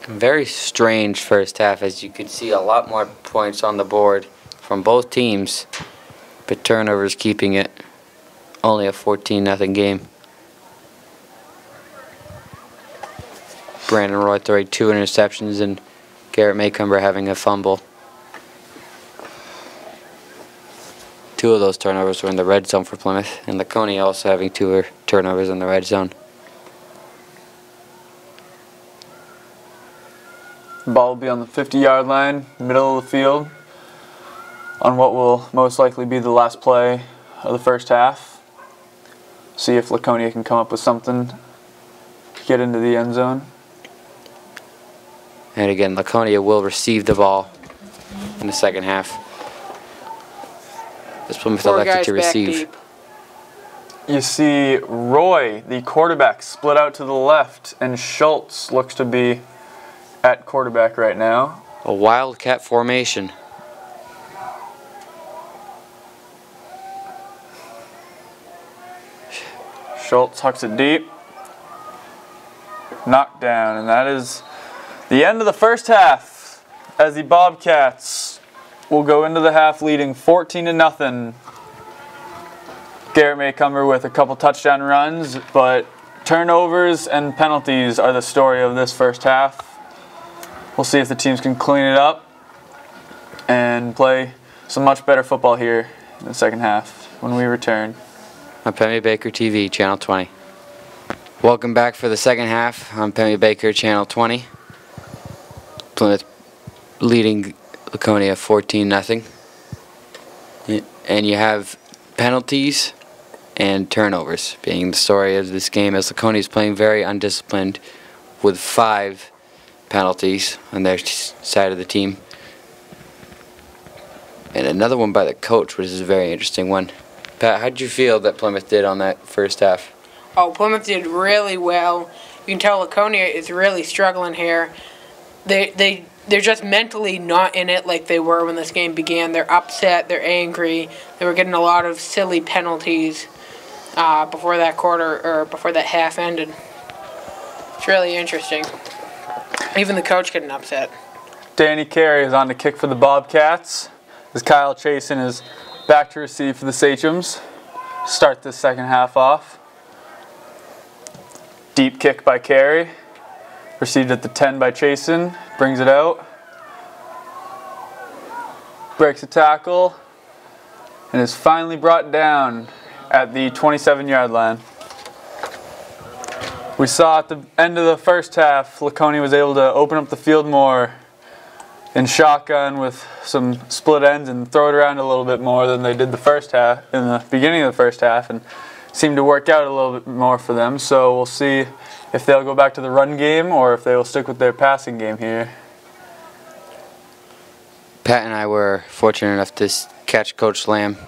Very strange first half, as you could see a lot more points on the board from both teams, but turnovers keeping it only a 14-0 game. Brandon Roy throwing 2 interceptions and Garrett Maycumber having a fumble. 2 of those turnovers were in the red zone for Plymouth, and Laconia also having 2 turnovers in the red zone. Ball will be on the 50-yard line, middle of the field, on what will most likely be the last play of the first half. See if Laconia can come up with something to get into the end zone. And again, Laconia will receive the ball in the second half. As Plymouth 4 elected guys to back receive. deep. You see Roy, the quarterback, split out to the left, and Schultz looks to be at quarterback right now. a wildcat formation. Schultz hucks it deep. Knocked down, and that is the end of the first half, as the Bobcats will go into the half leading 14-0. Garrett Maycumber with a couple touchdown runs, but turnovers and penalties are the story of this first half. We'll see if the teams can clean it up and play some much better football here in the second half when we return. On Pemmy Baker TV, Channel 20. Welcome back for the second half on Pemmy Baker, Channel 20. Plymouth leading Laconia 14-0. And you have penalties and turnovers being the story of this game, as Laconia is playing very undisciplined with 5 penalties on their side of the team. And another one by the coach, which is a very interesting one. Pat, how did you feel that Plymouth did on that first half? Oh, Plymouth did really well. You can tell Laconia is really struggling here. They're just mentally not in it like they were when this game began. They're upset, they're angry. They were getting a lot of silly penalties before that quarter, or before that half ended. It's really interesting. Even the coach getting upset. Danny Carey is on to kick for the Bobcats, as Kyle Chasen is back to receive for the Sachems. Start this second half off. Deep kick by Carey. Received at the 10 by Chasen. Brings it out. Breaks a tackle. And is finally brought down at the 27-yard line. We saw at the end of the first half, Laconia was able to open up the field more in shotgun with some split ends and throw it around a little bit more than they did the first half, in the beginning of the first half, and seemed to work out a little bit more for them. So we'll see if they'll go back to the run game or if they will stick with their passing game here. Pat and I were fortunate enough to catch Coach Lamb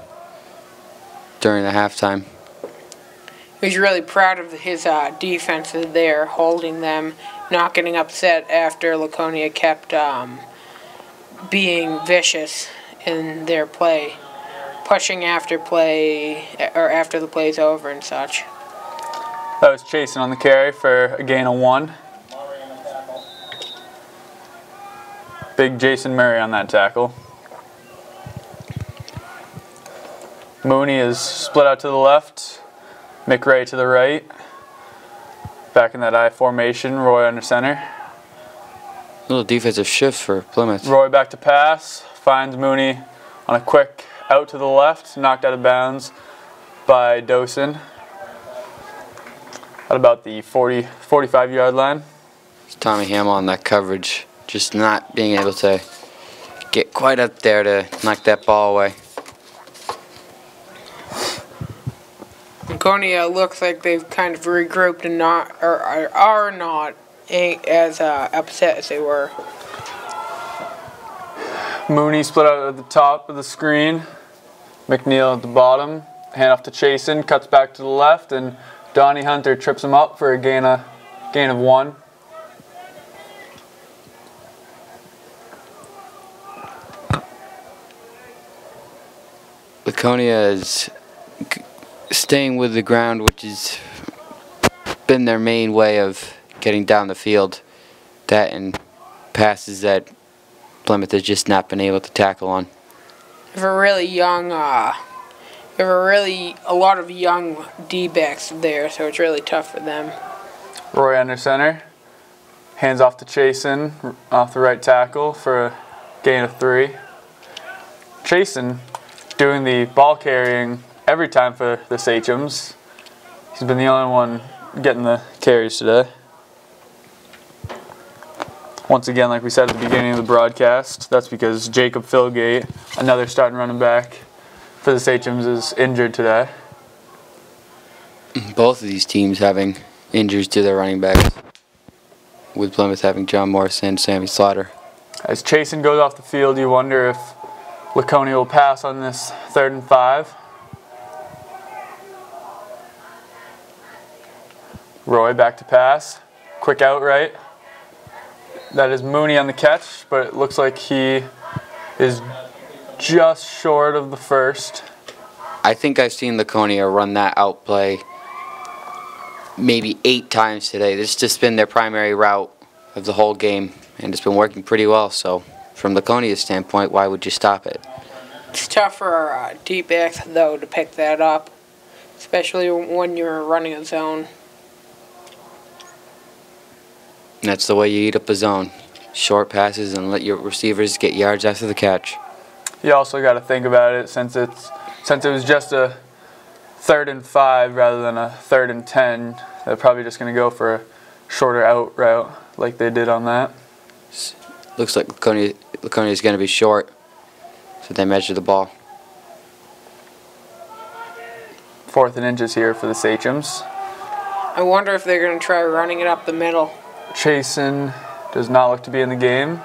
during the halftime. He's really proud of his defenses there, holding them, not getting upset after Laconia kept being vicious in their play, pushing after play, or after the play's over and such. That was Chasen on the carry for a gain of 1. Big Jason Murray on that tackle. Mooney is split out to the left. McRae to the right. Back in that I formation, Roy under center. Little defensive shift for Plymouth. Roy back to pass. Finds Mooney on a quick out to the left. Knocked out of bounds by Dosen. At about the 45-yard line. It's Tommy Hamill on that coverage, just not being able to get quite up there to knock that ball away. Laconia looks like they've kind of regrouped and are not as upset as they were. Mooney split out at the top of the screen. McNeil at the bottom. Hand off to Chasen, cuts back to the left, and Donnie Hunter trips him up for a gain of 1. Laconia is staying with the ground, which has been their main way of getting down the field. That and passes that Plymouth has just not been able to tackle on. They have a really young, a lot of young D-backs there, so it's really tough for them. Roy under center. Hands off to Chasen, off the right tackle for a gain of 3. Chasen doing the ball carrying every time for the Sachems. He's been the only one getting the carries today. Once again, like we said at the beginning of the broadcast, that's because Jacob Philgate, another starting running back for the Sachems, is injured today. Both of these teams having injuries to their running backs, with Plymouth having John Morris and Sammy Slaughter. As Chasen goes off the field, you wonder if Laconia will pass on this 3rd and 5. Roy back to pass. Quick out right. That is Mooney on the catch, but it looks like he is just short of the first. I think I've seen Laconia run that out play maybe 8 times today. This has just been their primary route of the whole game, and it's been working pretty well. So from Laconia's standpoint, why would you stop it? It's tough for our deep backs, though, to pick that up, especially when you're running a zone. And that's the way you eat up a zone. Short passes and let your receivers get yards after the catch. You also got to think about it since it was just a 3rd and 5 rather than a 3rd and 10. They're probably just going to go for a shorter out route like they did on that. Looks like Laconia is going to be short, so they measure the ball. 4th and inches here for the Sachems. I wonder if they're going to try running it up the middle. Chasen does not look to be in the game.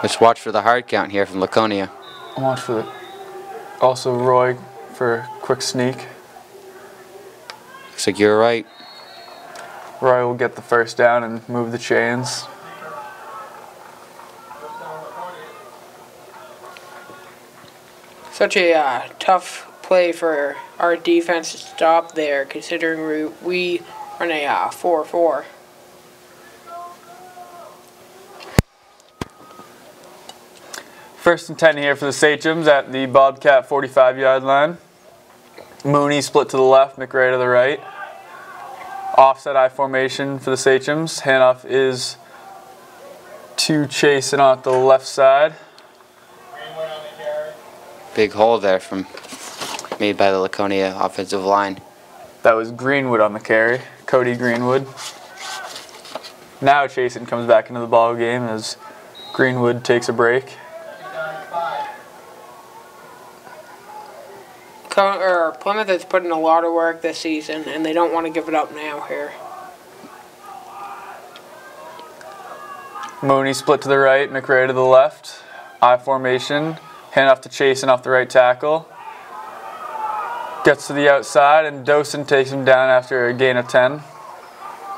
Let's watch for the hard count here from Laconia. Watch for also Roy for a quick sneak. Looks like you're right. Roy will get the first down and move the chains. Such a tough play for our defense to stop there, considering we run a 4-4. First and 10 here for the Sachems at the Bobcat 45-yard line. Mooney split to the left, McRae to the right. Offset I formation for the Sachems. Handoff is to Chasen on the left side. Big hole there made by the Laconia offensive line. That was Greenwood on the carry, Cody Greenwood. Now Chasen comes back into the ball game as Greenwood takes a break. Plymouth has put in a lot of work this season, and they don't want to give it up now here. Mooney split to the right, McRae to the left. I formation, hand off to Chasen off the right tackle. Gets to the outside, and Dawson takes him down after a gain of 10.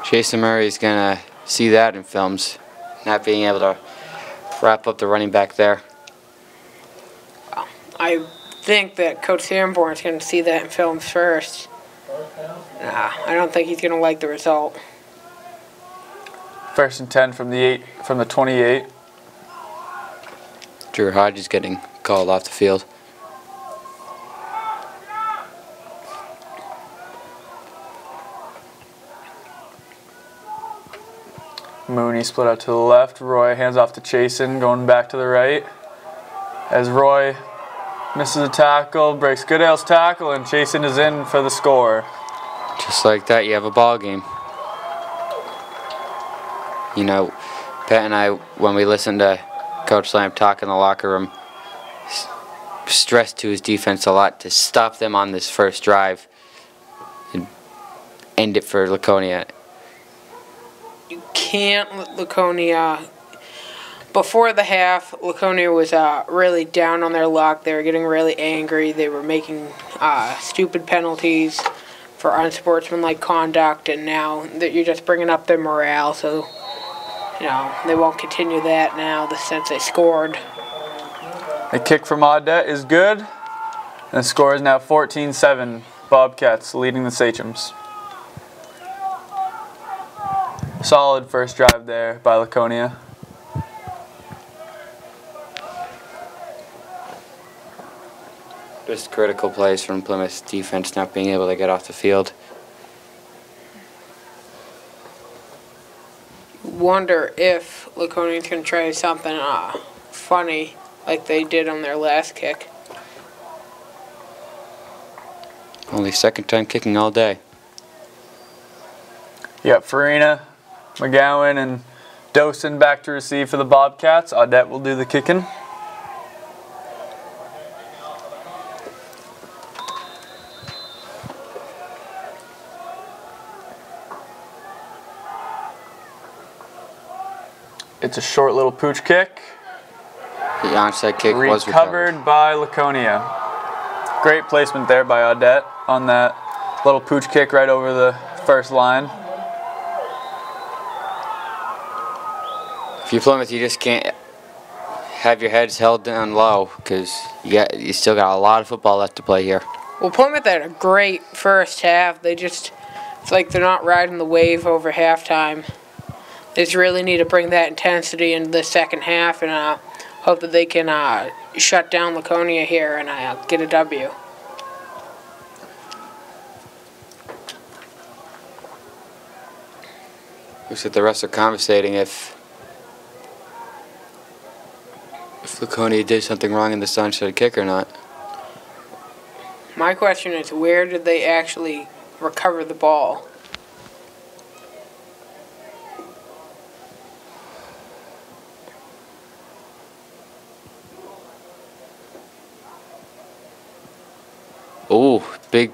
Jason Murray's going to see that in films, not being able to wrap up the running back there. I think that Coach Sanborn's going to see that in films first. I don't think he's going to like the result. First and 10 from the 28. Drew Hodge is getting called off the field. Mooney split out to the left. Roy hands off to Chasen, going back to the right. As Roy misses a tackle, breaks Goodale's tackle, and Chasen is in for the score. Just like that, you have a ball game. You know, Pat and I, when we listened to Coach Lamb talk in the locker room, stressed to his defense a lot to stop them on this first drive and end it for Laconia. You can't let Laconia. Before the half, Laconia was really down on their luck. They were getting really angry. They were making stupid penalties for unsportsmanlike conduct, and now that you're just bringing up their morale, so they won't continue that now since they scored. A kick from Audette is good, and the score is now 14-7. Bobcats leading the Sachems. Solid first drive there by Laconia. Just critical plays from Plymouth's defense not being able to get off the field. Wonder if Laconia's going to try something funny like they did on their last kick. Only second time kicking all day. You got Farina, McGowan, and Dawson back to receive for the Bobcats. Audette will do the kicking. It's a short little pooch kick. The onside kick was recovered by Laconia. Great placement there by Audette on that little pooch kick right over the first line. If you're Plymouth, you just can't have your heads held down low because you still got a lot of football left to play here. Well, Plymouth had a great first half. It's like they're not riding the wave over halftime. They just really need to bring that intensity into the second half and hope that they can shut down Laconia here and get a W. Looks like the refs are conversating if Laconia did something wrong in the onside kick or not. My question is, where did they actually recover the ball? Ooh, big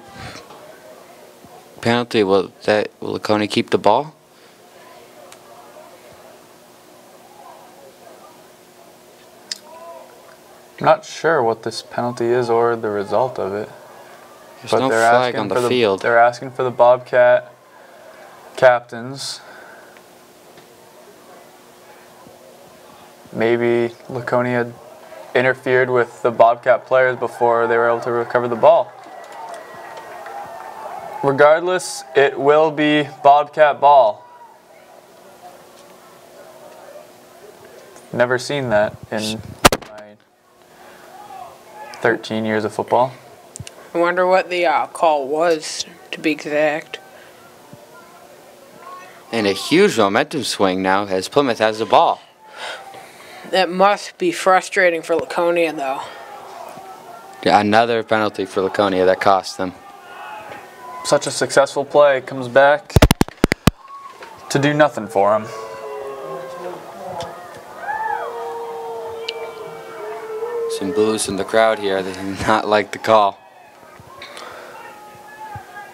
penalty. Will Laconia keep the ball? I'm not sure what this penalty is or the result of it. There's But no they're flag asking on for the field. They're asking for the Bobcat captains. Maybe Laconia interfered with the Bobcat players before they were able to recover the ball. Regardless, it will be Bobcat ball. Never seen that in my 13 years of football. I wonder what the call was, to be exact. And a huge momentum swing now as Plymouth has the ball. That must be frustrating for Laconia, though. Yeah, another penalty for Laconia that cost them. Such a successful play comes back to do nothing for him. Some boos in the crowd here. They do not like the call.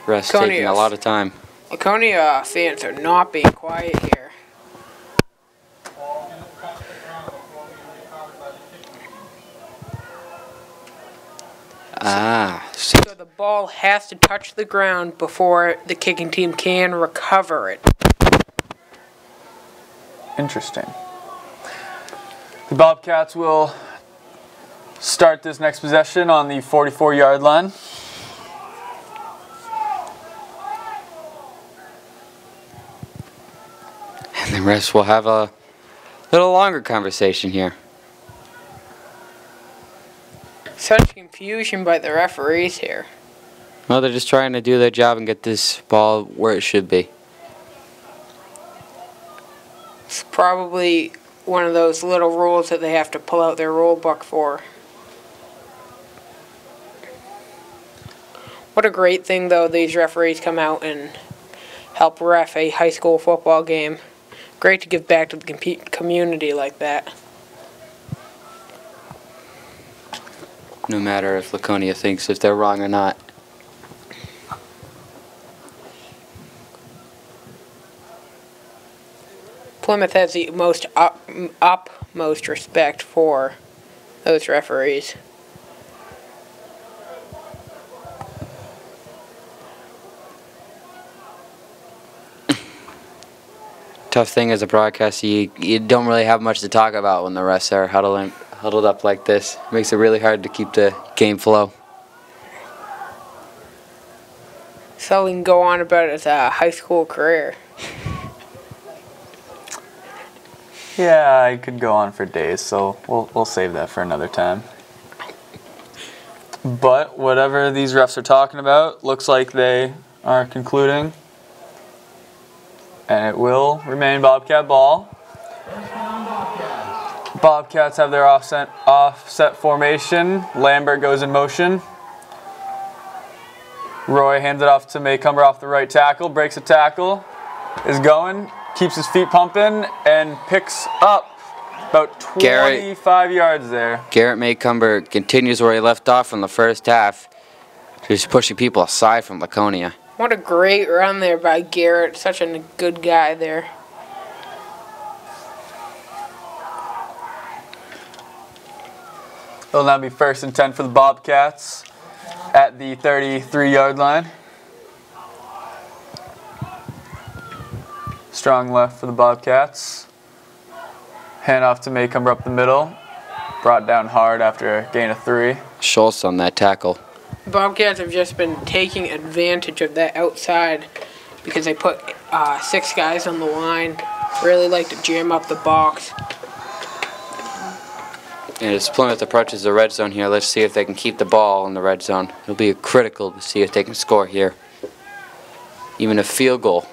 Refs taking a lot of time. Laconia fans are not being quiet here. So the ball has to touch the ground before the kicking team can recover it. Interesting. The Bobcats will start this next possession on the 44-yard line. And the refs will have a little longer conversation here. Such confusion by the referees here. Well, they're just trying to do their job and get this ball where it should be. It's probably one of those little rules that they have to pull out their rule book for. What a great thing, though, these referees come out and help ref a high school football game. Great to give back to the community like that. No matter if Laconia thinks if they're wrong or not. Plymouth has the most utmost respect for those referees. Tough thing as a broadcaster, you don't really have much to talk about when the refs are huddled up like this. Makes it really hard to keep the game flow. So we can go on about his high school career. Yeah, I could go on for days, so we'll save that for another time. But whatever these refs are talking about, looks like they are concluding. And it will remain Bobcat ball. Bobcats have their offset formation. Lambert goes in motion. Roy hands it off to Maycumber off the right tackle, breaks a tackle, is going, keeps his feet pumping, and picks up about 25 yards there. Garrett Maycumber continues where he left off in the first half, just pushing people aside from Laconia. What a great run there by Garrett. Such a good guy there. It'll now be 1st and 10 for the Bobcats at the 33-yard line. Strong left for the Bobcats. Handoff to Maycomber up the middle. Brought down hard after a gain of 3. Schultz on that tackle. Bobcats have just been taking advantage of that outside because they put 6 guys on the line. Really like to jam up the box. And as Plymouth approaches the red zone here, let's see if they can keep the ball in the red zone. It'll be critical to see if they can score here. Even a field goal,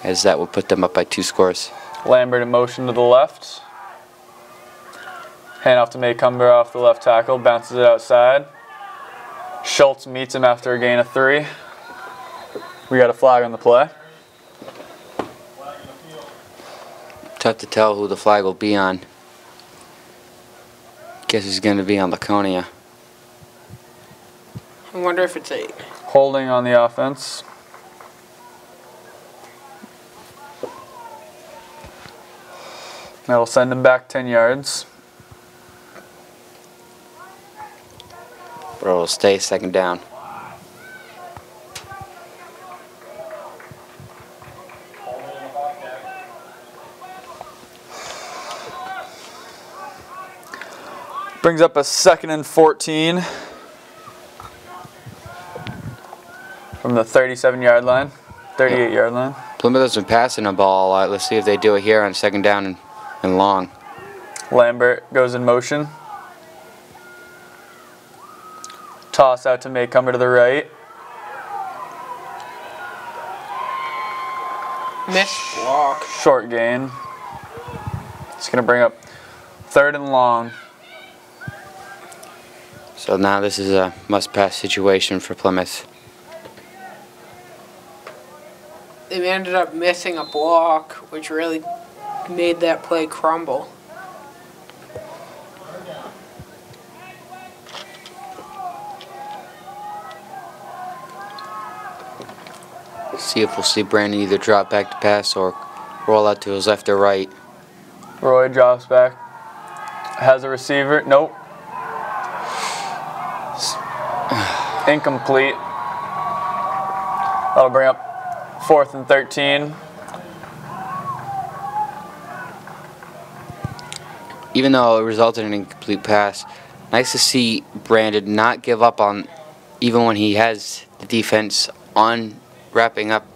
as that would put them up by 2 scores. Lambert in motion to the left. Hand off to Maycomber off the left tackle, bounces it outside. Schultz meets him after a gain of 3. We got a flag on the play. Tough to tell who the flag will be on. Guess it's going to be on Laconia. I wonder if it's 8. Holding on the offense. That will send him back 10 yards. But it'll stay 2nd down. Brings up a 2nd and 14 from the 37-yard line, 38-yard line. Plymouth has been passing the ball a lot. Let's see if they do it here on 2nd down and long. Lambert goes in motion. Toss out to Maycomber to the right. Missed block. Short gain. It's going to bring up 3rd and long. So now this is a must-pass situation for Plymouth. They ended up missing a block, which really made that play crumble. See if we'll see Brandon either drop back to pass or roll out to his left or right. Roy drops back. Has a receiver. Nope. Incomplete. That'll bring up 4th and 13. Even though it resulted in an incomplete pass, nice to see Brandon not give up on, even when he has the defense on wrapping up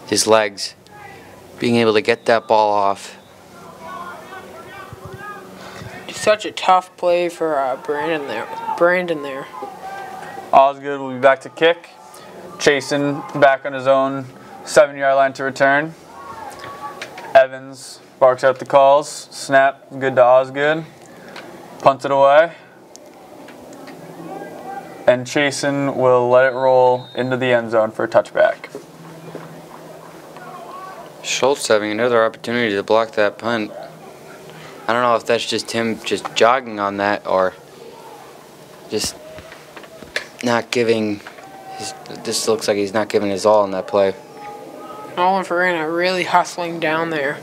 his legs, being able to get that ball off. Such a tough play for Brandon there. Osgood will be back to kick. Chasen back on his own 7-yard line to return. Evans barks out the calls. Snap, good to Osgood. Punts it away. And Chasen will let it roll into the end zone for a touchback. Schultz having another opportunity to block that punt. I don't know if that's just him just jogging on that or just not giving his, this looks like he's not giving his all in that play. Nolan Farina really hustling down there.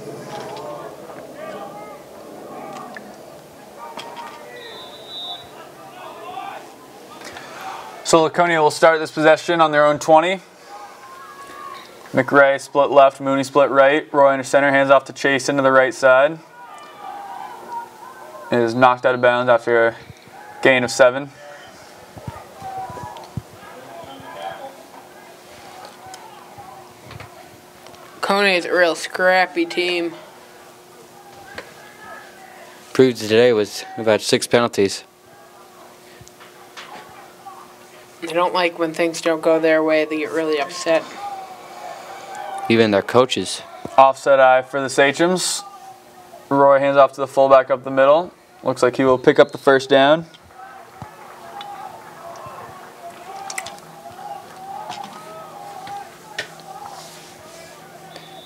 So Laconia will start this possession on their own 20. McRae split left, Mooney split right. Roy under center, hands off to Chase into the right side. It is knocked out of bounds after a gain of 7. Coney is a real scrappy team. Proved today was about 6 penalties. They don't like when things don't go their way. They get really upset. Even their coaches. Offset eye for the Sachems. Roy hands off to the fullback up the middle. Looks like he will pick up the 1st down.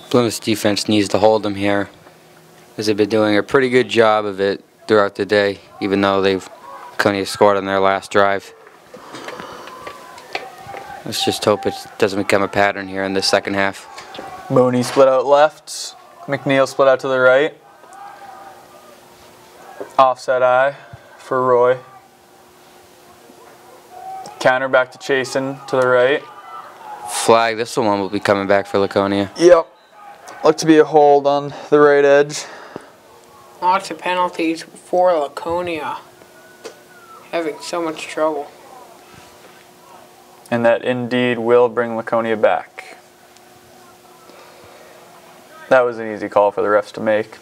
Plymouth's defense needs to hold them here, as they've been doing a pretty good job of it throughout the day, even though they've Laconia scored on their last drive. Let's just hope it doesn't become a pattern here in the second half. Mooney split out left. McNeil split out to the right. Offset eye for Roy. Counter back to Chasen to the right. Flag, this one will be coming back for Laconia. Yep. Look to be a hold on the right edge. Lots of penalties for Laconia. Having so much trouble. And that indeed will bring Laconia back. That was an easy call for the refs to make.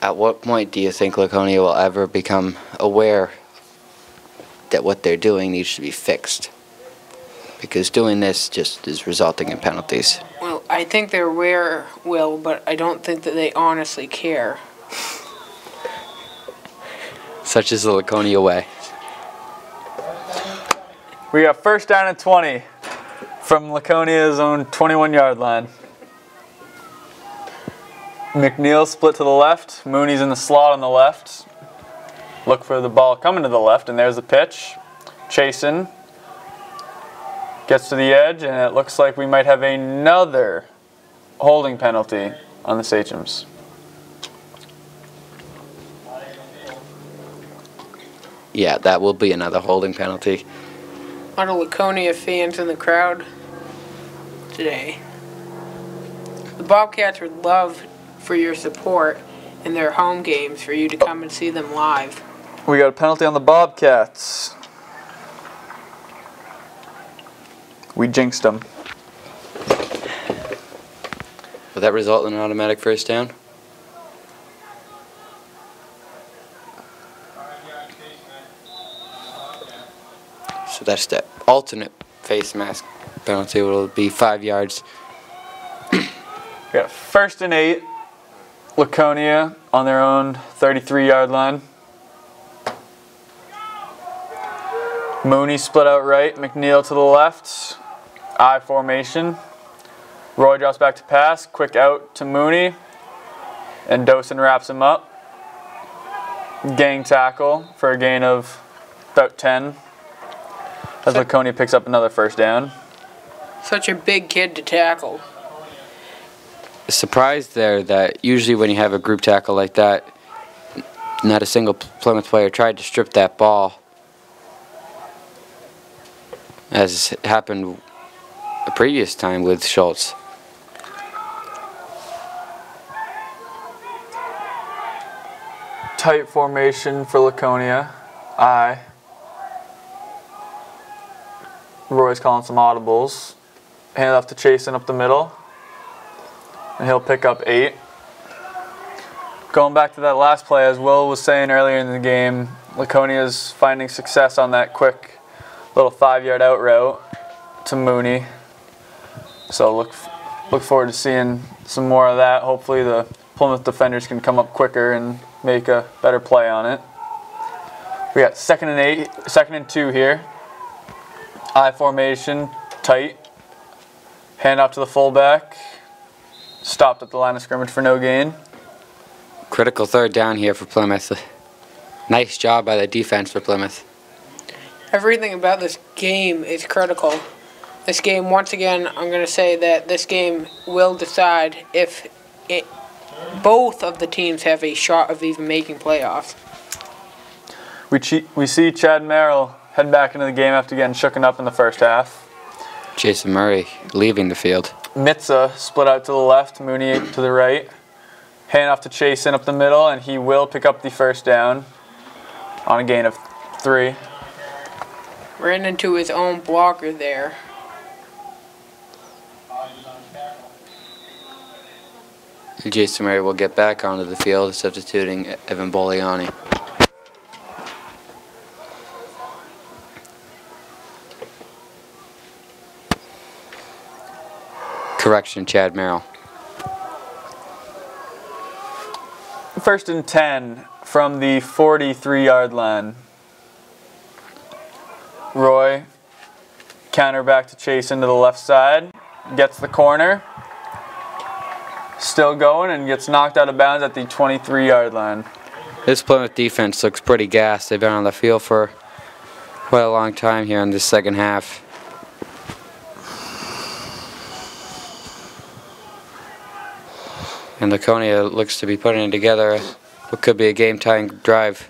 At what point do you think Laconia will ever become aware that what they're doing needs to be fixed? Because doing this just is resulting in penalties. Well, I think they're aware, Will, but I don't think that they honestly care. Such is the Laconia way. We got first down and 20 from Laconia's own 21-yard line. McNeil split to the left. Mooney's in the slot on the left. Look for the ball coming to the left, and there's the pitch. Chasing. Gets to the edge, and it looks like we might have another holding penalty on the Sachems. Yeah, that will be another holding penalty. A lot of Laconia fans in the crowd today. The Bobcats would love for your support in their home games, for you to come and see them live. We got a penalty on the Bobcats. We jinxed them. Will that result in an automatic first down? So that's the alternate face mask penalty. Will be 5 yards. We got first and 8. Laconia on their own 33-yard line. Mooney split out right. McNeil to the left. I formation. Roy drops back to pass. Quick out to Mooney. And Dosen wraps him up. Gang tackle for a gain of about 10. As Laconia picks up another first down. Such a big kid to tackle. Surprised there that usually when you have a group tackle like that, not a single Plymouth player tried to strip that ball, as happened a previous time with Schultz. Tight formation for Laconia. I. Roy's calling some audibles. Hand off to Chasen up the middle. And he'll pick up 8. Going back to that last play, as Will was saying earlier in the game, Laconia's finding success on that quick little 5-yard out route to Mooney. So look forward to seeing some more of that. Hopefully the Plymouth defenders can come up quicker and make a better play on it. We got second and 2 here. I formation, tight. Hand off to the fullback. Stopped at the line of scrimmage for no gain. Critical third down here for Plymouth. Nice job by the defense for Plymouth. Everything about this game is critical. This game, once again, I'm going to say that this game will decide if both of the teams have a shot of even making playoffs. We see Chad Merrill head back into the game after getting shooken up in the first half. Jason Murray leaving the field. Mitza split out to the left, Mooney to the right. Hand off to Chasen up the middle, and he will pick up the first down on a gain of 3. Ran into his own blocker there. Jason Murray will get back onto the field, substituting Evan Boliani. Correction, Chad Merrill. First and 10 from the 43-yard line. Roy, counter back to Chase into the left side. Gets the corner. Still going and gets knocked out of bounds at the 23-yard line. This Plymouth defense looks pretty gassed. They've been on the field for quite a long time here in this second half. And Laconia looks to be putting together what could be a game-tying drive.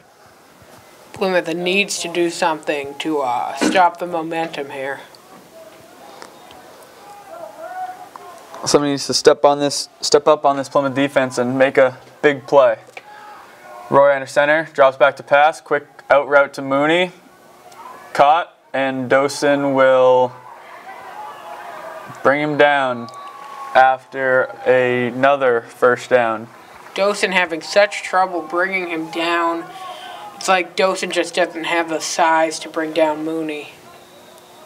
Plymouth needs to do something to stop the momentum here. Somebody needs to step up on this Plymouth defense and make a big play. Roy under center, drops back to pass, quick out route to Mooney. Caught, and Dosen will bring him down after another first down. Dosen having such trouble bringing him down. It's like Dosen just doesn't have the size to bring down Mooney.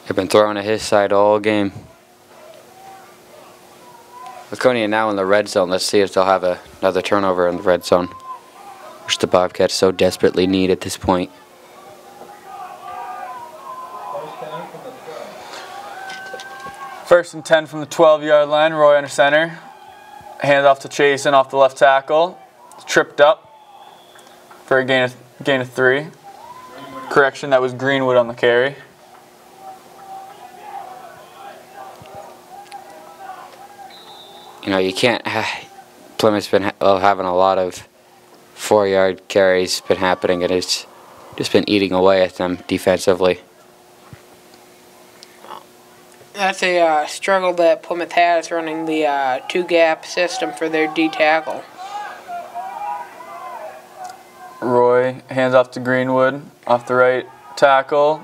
They've been throwing at his side all game. Laconia now in the red zone. Let's see if they'll have another turnover in the red zone, which the Bobcats so desperately need at this point. First and 10 from the 12-yard line. Roy under center. Hand off to Chasen off the left tackle. Tripped up for a gain of 3. Correction, that was Greenwood on the carry. You know, you can't. Plymouth's been having a lot of 4-yard carries been happening, and it's just been eating away at them defensively. That's a struggle that Plymouth has running the two-gap system for their D-tackle. Roy hands off to Greenwood off the right tackle.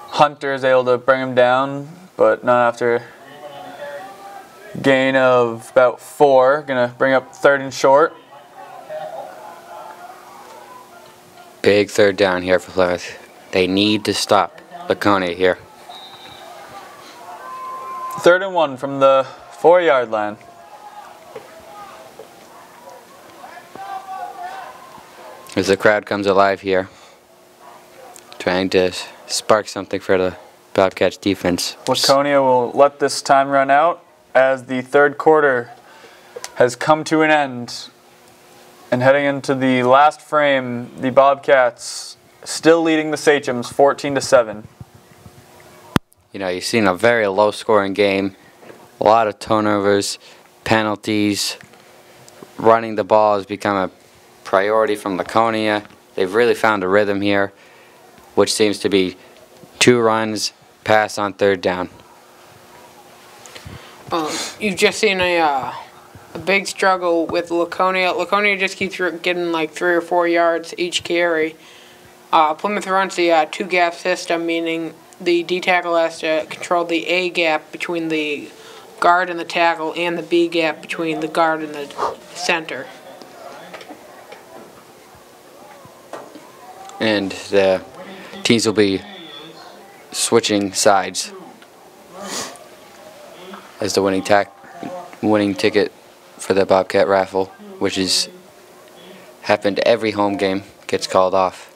Hunter is able to bring him down, but not after gain of about 4. Gonna bring up 3rd and short. Big 3rd down here for Plymouth. They need to stop Laconia here. 3rd and 1 from the 4-yard line. As the crowd comes alive here, trying to spark something for the Bobcats defense. Laconia will let this time run out as the 3rd quarter has come to an end. And heading into the last frame, the Bobcats still leading the Sachems 14-7. You know, you've seen a very low-scoring game, a lot of turnovers, penalties. Running the ball has become a priority from Laconia. They've really found a rhythm here, which seems to be 2 runs, pass on 3rd down. You've just seen a big struggle with Laconia. Laconia just keeps getting like 3 or 4 yards each carry. Plymouth runs the two-gap system, meaning the D-tackle has to control the A gap between the guard and the tackle and the B gap between the guard and the center. And the teams will be switching sides as the winning ticket for the Bobcat raffle, which is happened every home game, gets called off.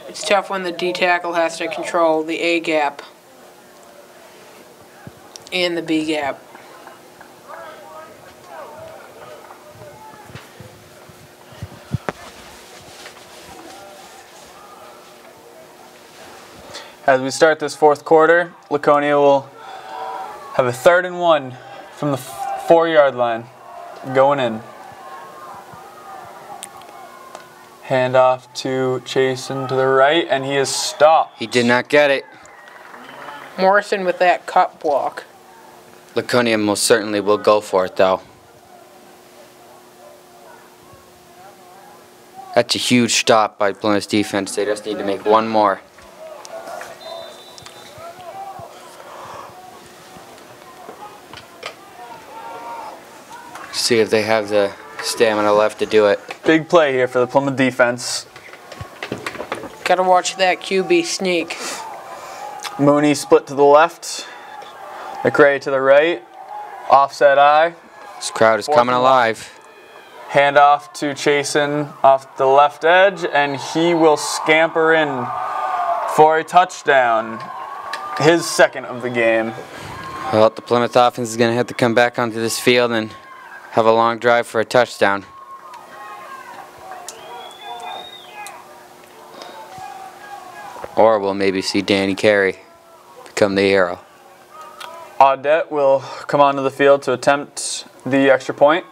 It's tough when the D-tackle has to control the A gap and the B gap. As we start this 4th quarter, Laconia will have a 3rd and 1 from the 4-yard line going in. Hand off to Chasen to the right, and he is stopped. He did not get it. Morrison with that cut block. Laconia most certainly will go for it, though. That's a huge stop by Plymouth's defense. They just need to make one more. See if they have the stamina left to do it. Big play here for the Plymouth defense. Gotta watch that QB sneak. Mooney split to the left. McRae to the right. Offset eye. This crowd is coming alive. Hand off to Chasen off the left edge, and he will scamper in for a touchdown. His 2nd of the game. Well, the Plymouth offense is going to have to come back onto this field and have a long drive for a touchdown. Or we'll maybe see Danny Carey become the hero. Audette will come onto the field to attempt the extra point.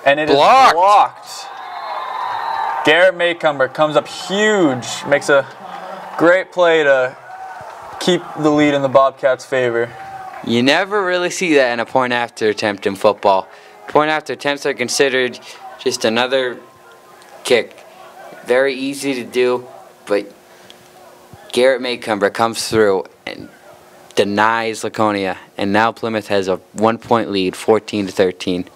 And it is blocked. Garrett Maycumber comes up huge, makes a great play to keep the lead in the Bobcats' favor. You never really see that in a point after attempt in football. Point after attempts are considered just another kick. Very easy to do, but Garrett Maycumber comes through and denies Laconia, and now Plymouth has a 1-point lead, 14-13.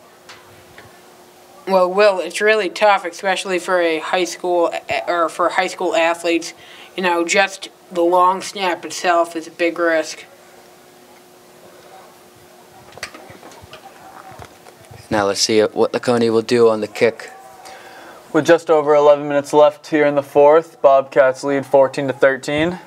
Well, Will, it's really tough, especially for a high school or for high school athletes. You know, just the long snap itself is a big risk. Now let's see what Laconia will do on the kick. With just over 11 minutes left here in the fourth, Bobcats lead 14-13.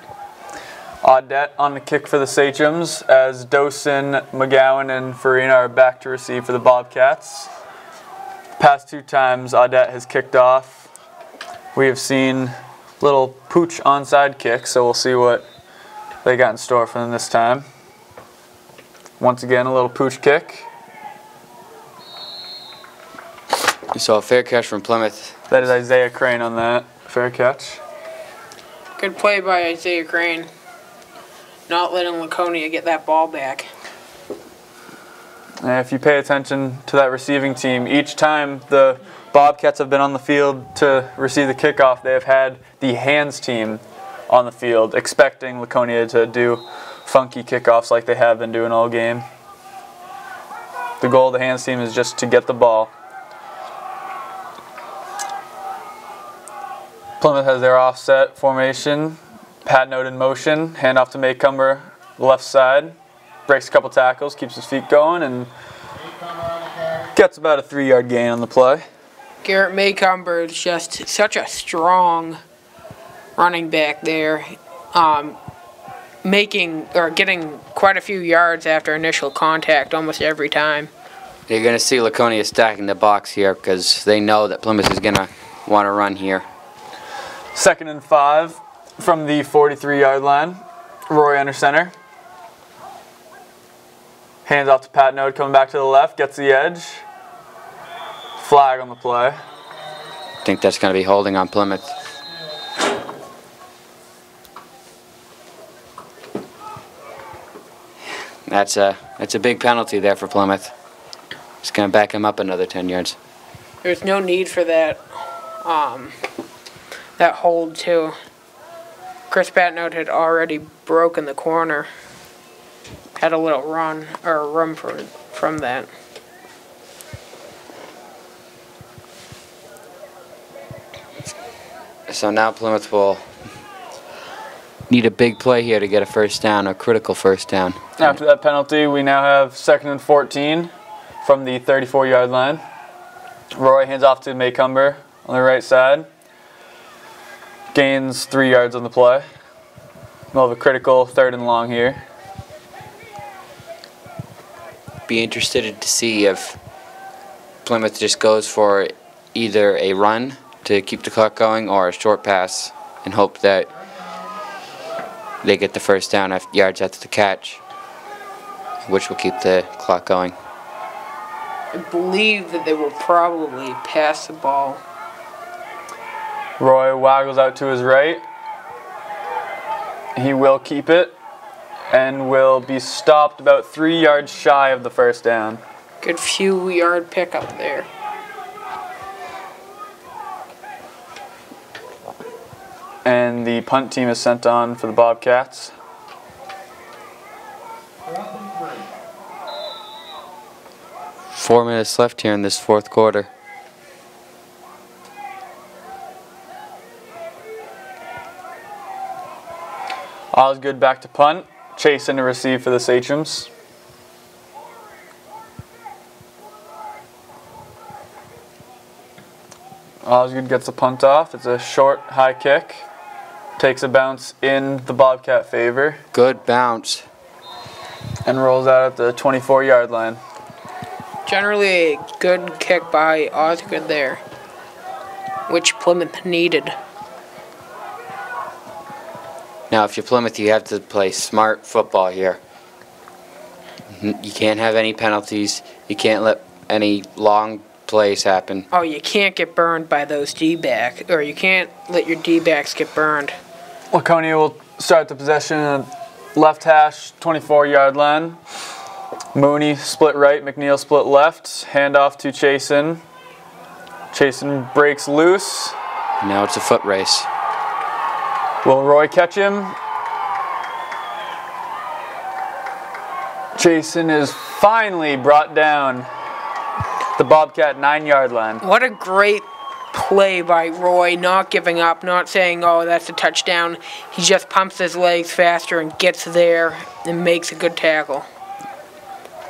Audette on the kick for the Sachems as Dosen, McGowan, and Farina are back to receive for the Bobcats. Past 2 times Audette has kicked off. We have seen little pooch onside kick, so we'll see what they got in store for them this time. Once again, a little pooch kick. You saw a fair catch from Plymouth. That is Isaiah Crane on that. Fair catch. Good play by Isaiah Crane. Not letting Laconia get that ball back. And if you pay attention to that receiving team, each time the Bobcats have been on the field to receive the kickoff, they have had the hands team on the field, expecting Laconia to do funky kickoffs like they have been doing all game. The goal of the hands team is just to get the ball. Plymouth has their offset formation. Pat Note in motion, handoff to Maycumber, left side. Breaks a couple tackles, keeps his feet going, and gets about a 3-yard gain on the play. Garrett Maycumber is just such a strong running back there, getting quite a few yards after initial contact almost every time. You're going to see Laconia stacking the box here because they know that Plymouth is going to want to run here. 2nd and 5 from the 43-yard line. Roy under center. Hands off to Pat Note, coming back to the left, gets the edge. Flag on the play. I think that's going to be holding on Plymouth. That's a big penalty there for Plymouth. It's going to back him up another 10 yards. There's no need for that that hold too. Chris Patnote had already broken the corner. Had a little room from that. So now Plymouth will need a big play here to get a first down, a critical first down. After that penalty, we now have 2nd and 14 from the 34-yard line. Roy hands off to Maycumber on the right side. Gains 3 yards on the play. We'll have a critical 3rd and long here. Be interested to see if Plymouth just goes for either a run to keep the clock going or a short pass and hope that they get the first down yards after the catch, which will keep the clock going. I believe that they will probably pass the ball. Roy waggles out to his right. He will keep it and will be stopped about 3 yards shy of the first down. Good few yard pickup there. And the punt team is sent on for the Bobcats. 4 minutes left here in this fourth quarter. Osgood back to punt. Chase in to receive for the Sachems. Osgood gets the punt off. It's a short, high kick. Takes a bounce in the Bobcat favor. Good bounce. And rolls out at the 24-yard line. Generally a good kick by Osgood there, which Plymouth needed. Now, if you're Plymouth, you have to play smart football here. You can't have any penalties. You can't let any long plays happen. Oh, you can't get burned by those D-backs, or you can't let your D-backs get burned. Laconia will start the possession at left hash, 24-yard line. Mooney split right, McNeil split left. Handoff to Chasen. Chasen breaks loose. Now it's a foot race. Will Roy catch him? Chasen is finally brought down the Bobcat 9-yard line. What a great play by Roy, not giving up, not saying, oh, that's a touchdown. He just pumps his legs faster and gets there and makes a good tackle.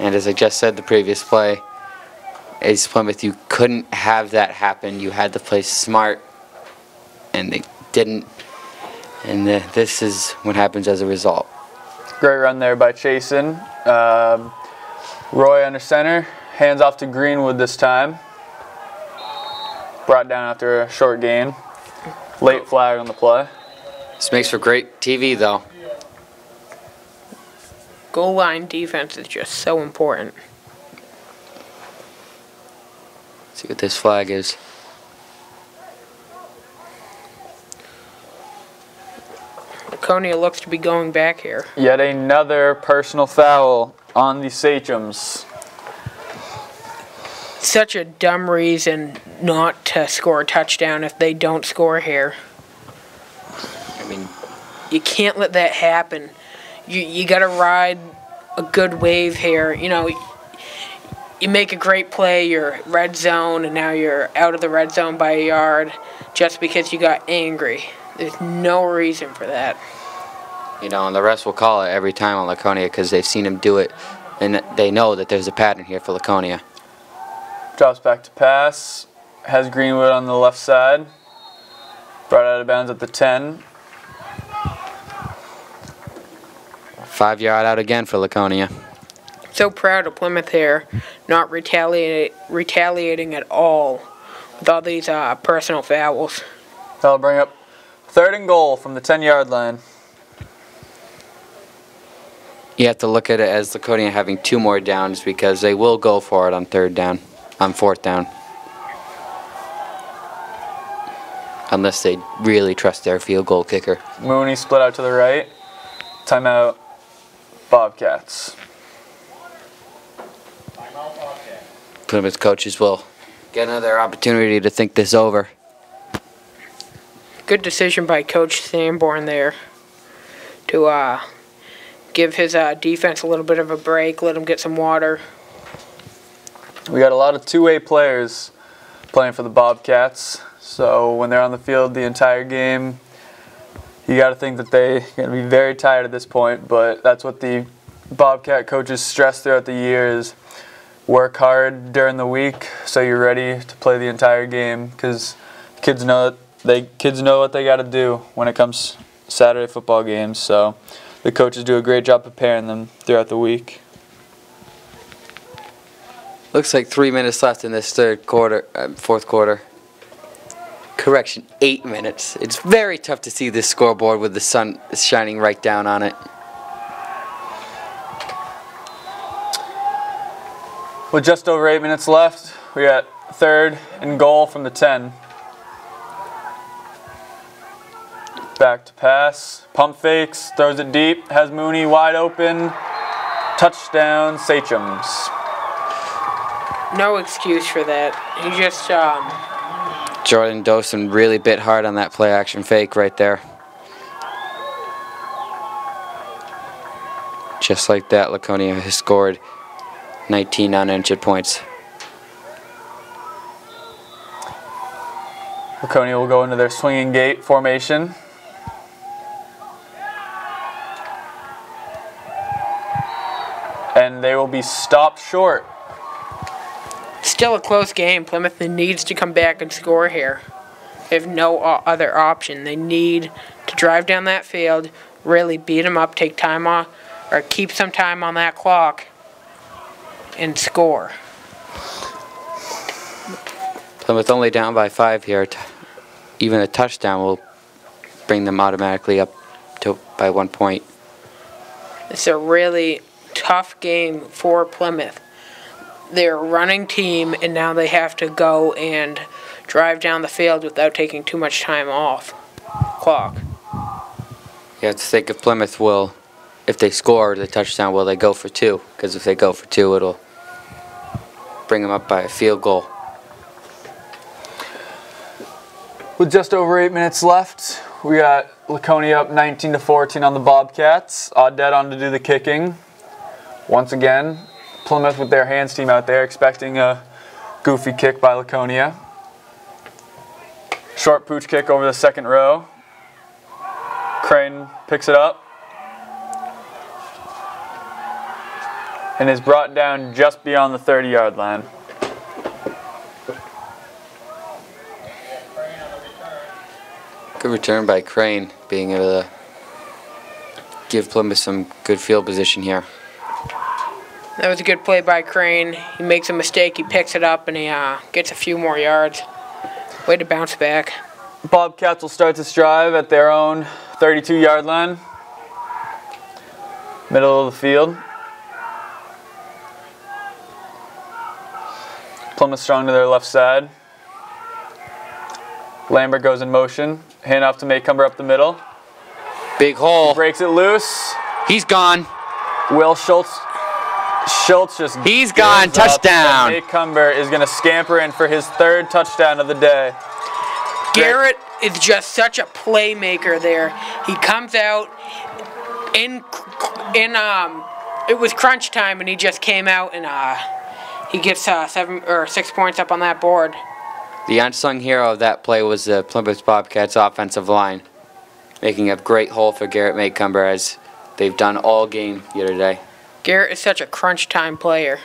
And as I just said, the previous play, Ace Plymouth, you couldn't have that happen. You had to play smart, and they didn't. And this is what happens as a result. Great run there by Chasen. Roy under center, hands off to Greenwood this time. Brought down after a short gain. Late flag on the play. This makes for great TV, though. Goal line defense is just so important. See what this flag is. Laconia looks to be going back here. Yet another personal foul on the Sachems. Such a dumb reason not to score a touchdown if they don't score here. I mean, You can't let that happen. You got to ride a good wave here. You know, you make a great play, you're red zone, and now you're out of the red zone by a yard just because you got angry. There's no reason for that. you know, and the rest will call it every time on Laconia because they've seen him do it, and they know that there's a pattern here for Laconia. Drops back to pass. Has Greenwood on the left side. Brought out of bounds at the 10. 5-yard out again for Laconia. So proud of Plymouth here, not retaliating at all with all these personal fouls. That'll bring up 3rd and goal from the 10-yard line. You have to look at it as Laconia having 2 more downs because they will go for it on 4th down. Unless they really trust their field goal kicker. Mooney split out to the right. Timeout, Bobcats. Plymouth coaches will get another opportunity to think this over. Good decision by Coach Sanborn there to give his defense a little bit of a break, let him get some water. We got a lot of two-way players playing for the Bobcats. So when they're on the field the entire game, you got to think that they're going to be very tired at this point. But that's what the Bobcat coaches stress throughout the year is work hard during the week so you're ready to play the entire game because kids know what they got to do when it comes Saturday football games. So the coaches do a great job preparing them throughout the week. Looks like 3 minutes left in this fourth quarter. Correction, 8 minutes. It's very tough to see this scoreboard with the sun shining right down on it. With just over 8 minutes left, we got 3rd and goal from the 10. Back to pass, pump fakes, throws it deep, has Mooney wide open. Touchdown, Sachems. No excuse for that. He just Jordan Dawson really bit hard on that play action fake right there. Just like that, Laconia has scored 19 unanswered points. Laconia will go into their swinging gate formation. And they will be stopped short. still a close game. Plymouth needs to come back and score here. They have no other option. They need to drive down that field, really beat them up, take time off, or keep some time on that clock, and score. Plymouth only down by 5 here. Even a touchdown will bring them automatically up by 1 point. It's a really tough game for Plymouth. they're a running team, and now they have to go and drive down the field without taking too much time off clock. You have to think if Plymouth will, if they score the touchdown, will they go for two? Because if they go for two, it'll bring them up by a field goal. With just over 8 minutes left, we got Laconia up 19-14 on the Bobcats. Audet on to do the kicking. Once again, Plymouth with their hands team out there, expecting a goofy kick by Laconia. Short pooch kick over the second row. Crane picks it up and is brought down just beyond the 30-yard line. Good return by Crane, being able to give Plymouth some good field position here. That was a good play by Crane. He makes a mistake, he picks it up, and he gets a few more yards. Way to bounce back. Bobcats will start this drive at their own 32-yard line. Middle of the field. Plymouth strong to their left side. Lambert goes in motion. Hand off to Maycumber up the middle. Big hole. Breaks it loose. He's gone. Will Schultz just He's gone. Touchdown. Maycumber is going to scamper in for his third touchdown of the day. Garrett is just such a playmaker there. He comes out in it was crunch time, and he just came out and he gets 7 or 6 points up on that board. The unsung hero of that play was the Plymouth Bobcats offensive line, making a great hole for Garrett Maycumber, as they've done all game here today. Garrett is such a crunch time player.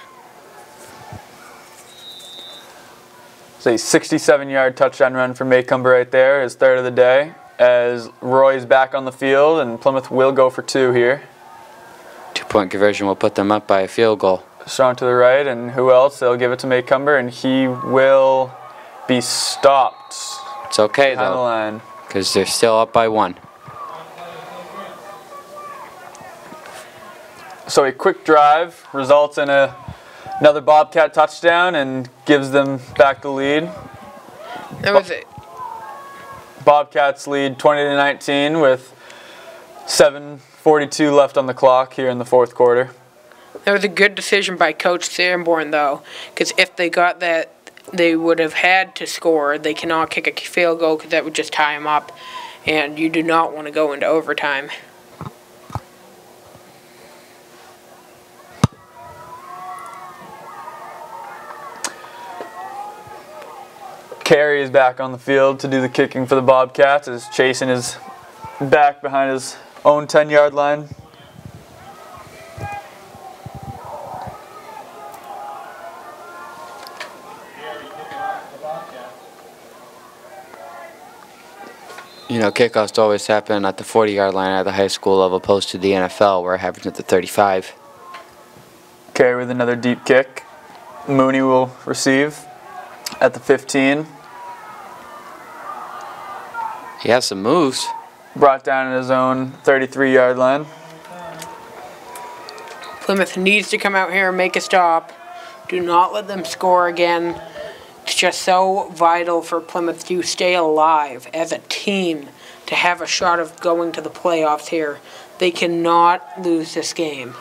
It's a 67-yard touchdown run for Maycumber right there, his third of the day, as Roy's back on the field, and Plymouth will go for two here. 2-point conversion will put them up by a field goal. Strong to the right, and who else? They'll give it to Maycumber, and he will be stopped. It's okay, Down the though, line. because they're still up by 1. So a quick drive results in another Bobcat touchdown and gives them back the lead. That was it. Bobcats lead 20-19 with 7:42 left on the clock here in the fourth quarter. That was a good decision by Coach Sanborn, though, because if they got that, they would have had to score. They cannot kick a field goal because that would just tie them up, and you do not want to go into overtime. Carey is back on the field to do the kicking for the Bobcats as Chasen is back behind his own 10-yard line. You know, kickoffs always happen at the 40-yard line at the high school level, opposed to the NFL, where it happens at the 35. Carey with another deep kick. Mooney will receive at the 15. He has some moves. Brought down at his own 33-yard line. Plymouth needs to come out here and make a stop. Do not let them score again. It's just so vital for Plymouth to stay alive as a team, to have a shot of going to the playoffs here. They cannot lose this game.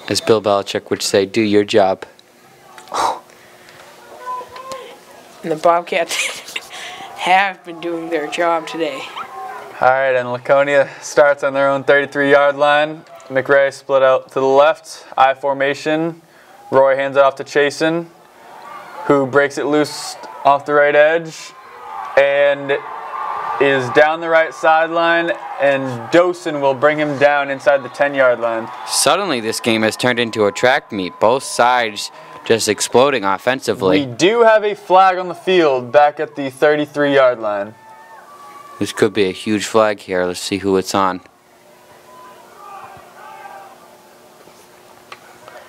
As Bill Belichick would say, do your job. And the Bobcats have been doing their job today. All right, and Laconia starts on their own 33-yard line. McRae split out to the left, I formation. Roy hands it off to Chasen, who breaks it loose off the right edge and is down the right sideline, and Dosen will bring him down inside the 10-yard line. Suddenly, this game has turned into a track meet. Both sides just exploding offensively. We do have a flag on the field back at the 33-yard line. This could be a huge flag here. Let's see who it's on.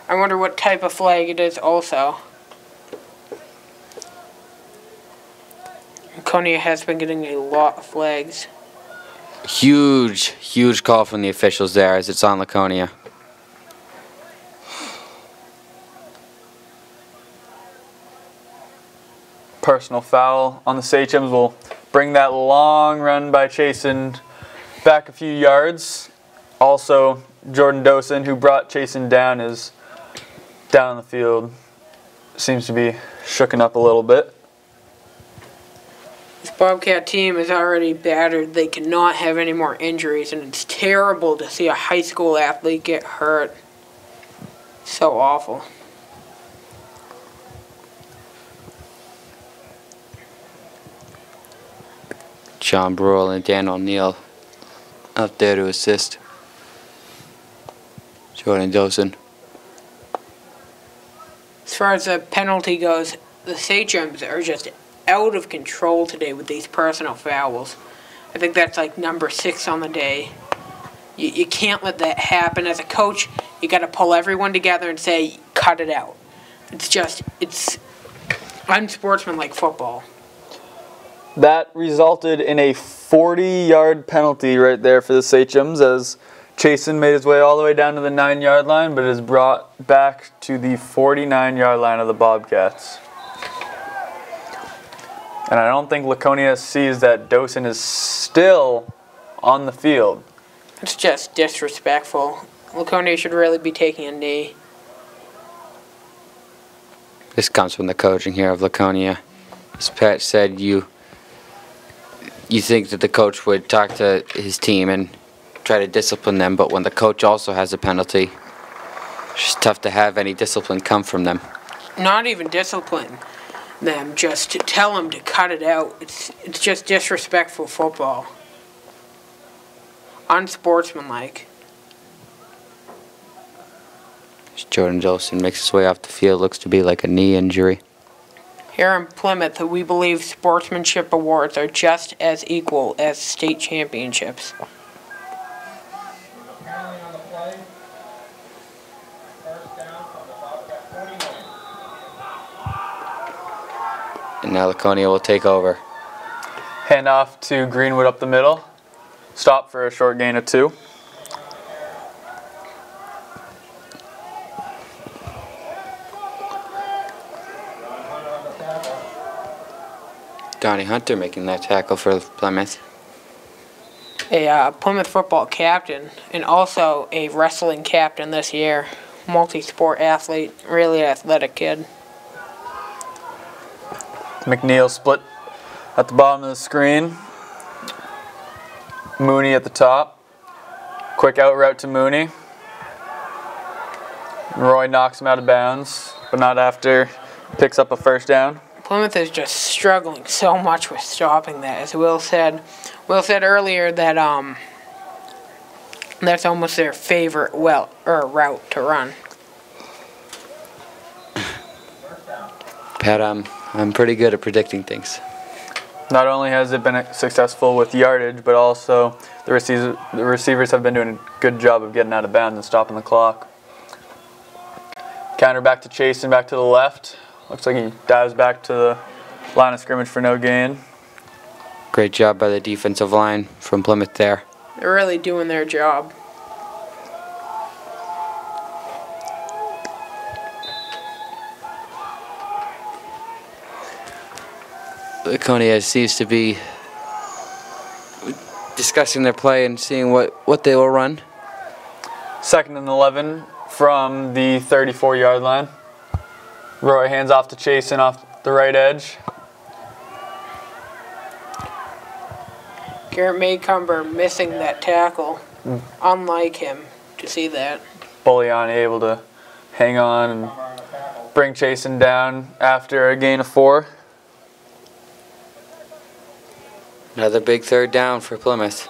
I wonder what type of flag it is also. Laconia has been getting a lot of flags. Huge, huge call from the officials there as it's on Laconia. personal foul on the Sachems will bring that long run by Chasen back a few yards. Also, Jordan Dosen, who brought Chasen down, is down on the field. Seems to be shooken up a little bit. This Bobcat team is already battered. They cannot have any more injuries, and it's terrible to see a high school athlete get hurt. So awful. John Brule and Dan O'Neill up there to assist Jordan Dosen. As far as the penalty goes, the Sachems are just out of control today with these personal fouls. I think that's like number 6 on the day. You can't let that happen. As a coach, you got to pull everyone together and say, cut it out. It's unsportsmanlike football. That resulted in a 40-yard penalty right there for the Sachems as Chasen made his way all the way down to the 9-yard line, but is brought back to the 49-yard line of the Bobcats. And I don't think Laconia sees that Dosen is still on the field. It's just disrespectful. Laconia should really be taking a knee. This comes from the coaching here of Laconia. As Pat said, you think that the coach would talk to his team and try to discipline them, but when the coach also has a penalty, it's just tough to have any discipline come from them. Not even discipline them, just to tell them to cut it out. It's just disrespectful football. Unsportsmanlike. As Jordan Dosen makes his way off the field, looks to be like a knee injury. Here in Plymouth, we believe sportsmanship awards are just as equal as state championships. Penalty on the play. First down from the Bobcat 49. And now Laconia will take over. Hand off to Greenwood up the middle. Stop for a short gain of 2. Donnie Hunter making that tackle for Plymouth. A Plymouth football captain and also a wrestling captain this year. Multi-sport athlete, really athletic kid. McNeil split at the bottom of the screen. Mooney at the top. Quick out route to Mooney. Roy knocks him out of bounds, but not after. Picks up a first down. Plymouth is just struggling so much with stopping that. As Will said earlier that that's almost their favorite route to run. Pat, I'm pretty good at predicting things. Not only has it been successful with yardage, but also the receivers have been doing a good job of getting out of bounds and stopping the clock. Counter back to Chasen, back to the left. Looks like he dives back to the line of scrimmage for no gain. Great job by the defensive line from Plymouth there. They're really doing their job. Laconia seems to be discussing their play and seeing what they will run. 2nd and 11 from the 34-yard line. Roy hands off to Chasen off the right edge. Garrett Maycumber missing that tackle. Unlike him to see that. Bullion able to hang on and bring Chasen down after a gain of 4. Another big third down for Plymouth.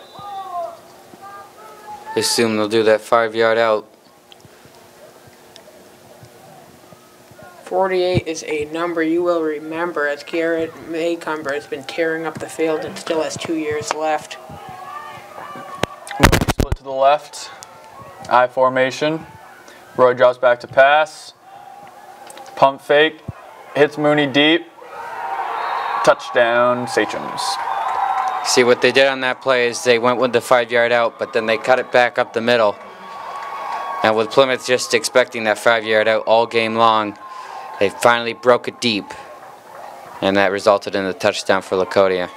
Assume they'll do that 5-yard out. 48 is a number you will remember, as Garrett Maycumber has been tearing up the field and still has 2 years left. Mooney split to the left. I formation. Roy drops back to pass. Pump fake. Hits Mooney deep. Touchdown, Sachems. See, what they did on that play is they went with the 5-yard out, but then they cut it back up the middle. And with Plymouth just expecting that 5-yard out all game long, they finally broke it deep. And that resulted in the touchdown for Laconia.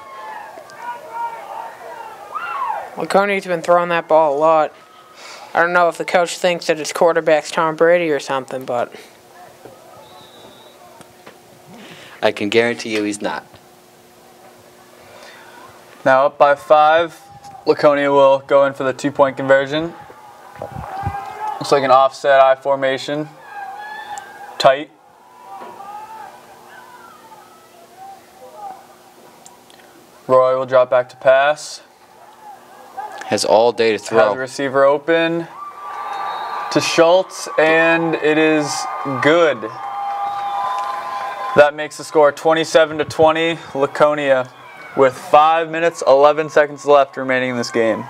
Laconia's been throwing that ball a lot. I don't know if the coach thinks that his quarterback's Tom Brady or something, but I can guarantee you he's not. Now up by 5. Laconia will go in for the 2-point conversion. Looks like an offset I formation. Tight. Roy will drop back to pass. Has all day to Has throw. the receiver open to Schultz, and it is good. That makes the score 27-20, Laconia, with 5 minutes, 11 seconds left remaining in this game.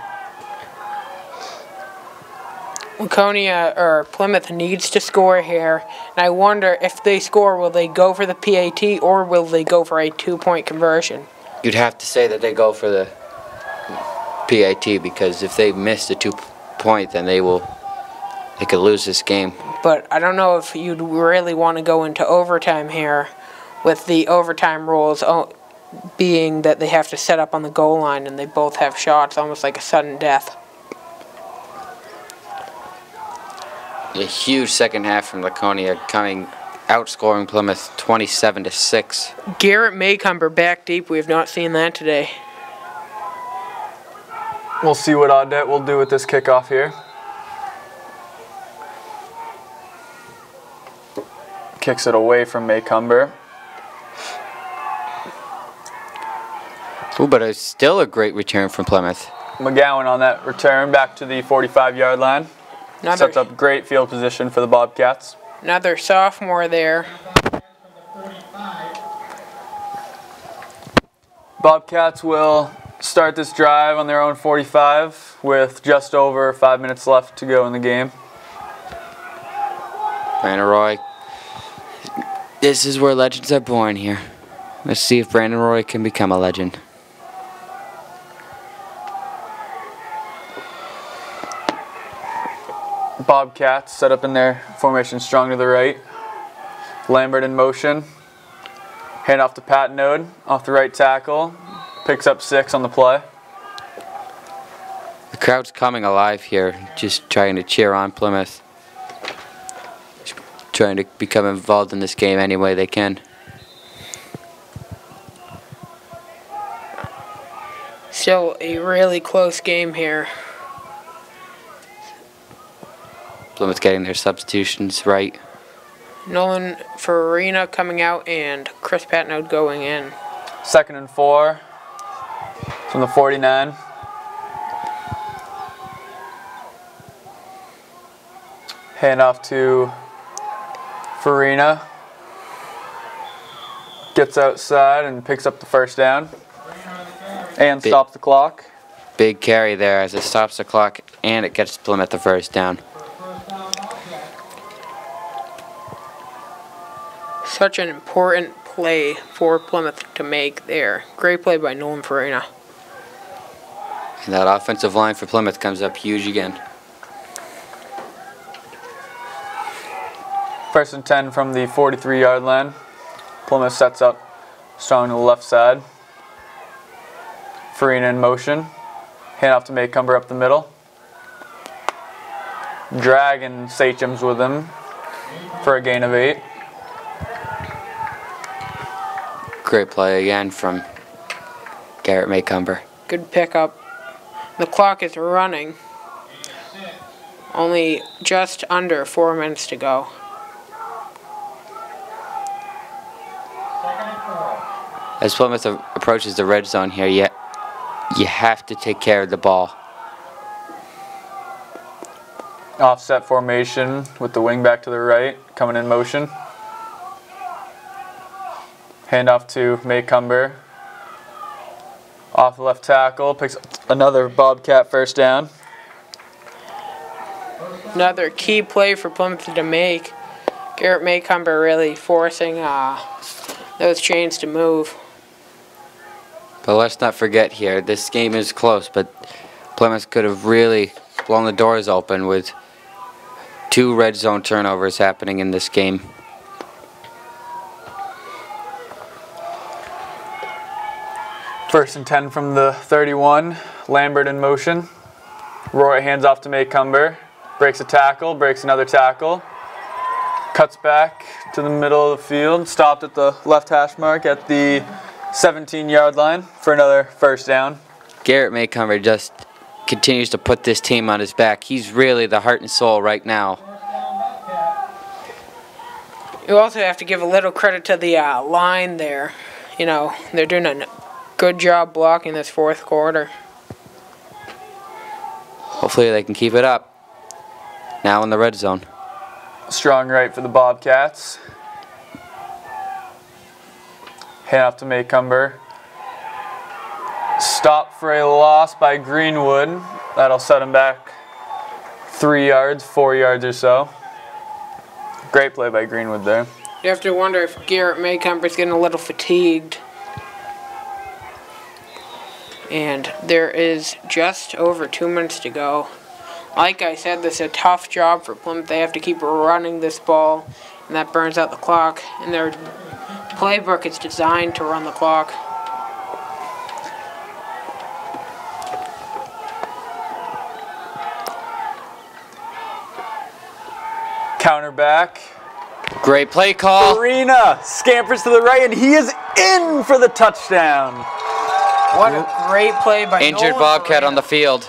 Laconia or Plymouth needs to score here, and I wonder if they score, will they go for the PAT or will they go for a 2-point conversion? You'd have to say that they go for the PAT, because if they miss the 2-point, then they could lose this game. But I don't know if you'd really want to go into overtime here, with the overtime rules being that they have to set up on the goal line and they both have shots, almost like a sudden death. A huge second half from Laconia, outscoring Plymouth 27-6. Garrett Maycumber back deep. We have not seen that today. We'll see what Audette will do with this kickoff here. Kicks it away from Maycumber. Ooh, but it's still a great return from Plymouth. McGowan on that return back to the 45-yard line. Sets up great field position for the Bobcats. Another sophomore there. Bobcats will start this drive on their own 45 with just over 5 minutes left to go in the game. Brandon Roy. This is where legends are born here. Let's see if Brandon Roy can become a legend. Bobcats set up in their formation strong to the right. Lambert in motion. Hand off to Patnode off the right tackle. Picks up 6 on the play. The crowd's coming alive here, just trying to cheer on Plymouth. Trying to become involved in this game any way they can. Still a really close game here. Plymouth getting their substitutions right. Nolan Farina coming out and Chris Patnode going in. 2nd and 4 from the 49. Hand off to Farina. Gets outside and picks up the first down. And stops the clock. Big carry there as it stops the clock and it gets Plymouth the first down. Such an important play for Plymouth to make there. Great play by Nolan Farina. And that offensive line for Plymouth comes up huge again. 1st and 10 from the 43-yard line. Plymouth sets up strong to the left side. Farina in motion. Hand off to Maycumber up the middle. Dragging Sachems with him for a gain of 8. Great play again from Garrett Maycumber. Good pickup. The clock is running. Only just under 4 minutes to go. As Plymouth approaches the red zone here, you have to take care of the ball. Offset formation with the wing back to the right, coming in motion. Hand off to Maycumber. Off the left tackle, picks another Bobcat first down. Another key play for Plymouth to make. Garrett Maycumber really forcing those chains to move. But let's not forget here, this game is close, but Plymouth could have really blown the doors open with 2 red zone turnovers happening in this game. First and 10 from the 31. Lambert in motion. Roy hands off to Maycumber. Breaks a tackle, breaks another tackle. Cuts back to the middle of the field. Stopped at the left hash mark at the 17-yard line for another first down. Garrett Maycumber just continues to put this team on his back. He's really the heart and soul right now. You also have to give a little credit to the line there. You know, they're doing a good job blocking this fourth quarter. Hopefully they can keep it up. Now in the red zone. Strong right for the Bobcats. Hand off to Maycumber. Stop for a loss by Greenwood. That'll set him back 3 yards, 4 yards or so. Great play by Greenwood there. You have to wonder if Garrett Maycumber's getting a little fatigued. And there is just over 2 minutes to go. Like I said, this is a tough job for Plymouth. They have to keep running this ball, and that burns out the clock. And their playbook is designed to run the clock. Counter back. Great play call. Farina scampers to the right, and he is in for the touchdown. What a great play by Injured Bobcat on the field.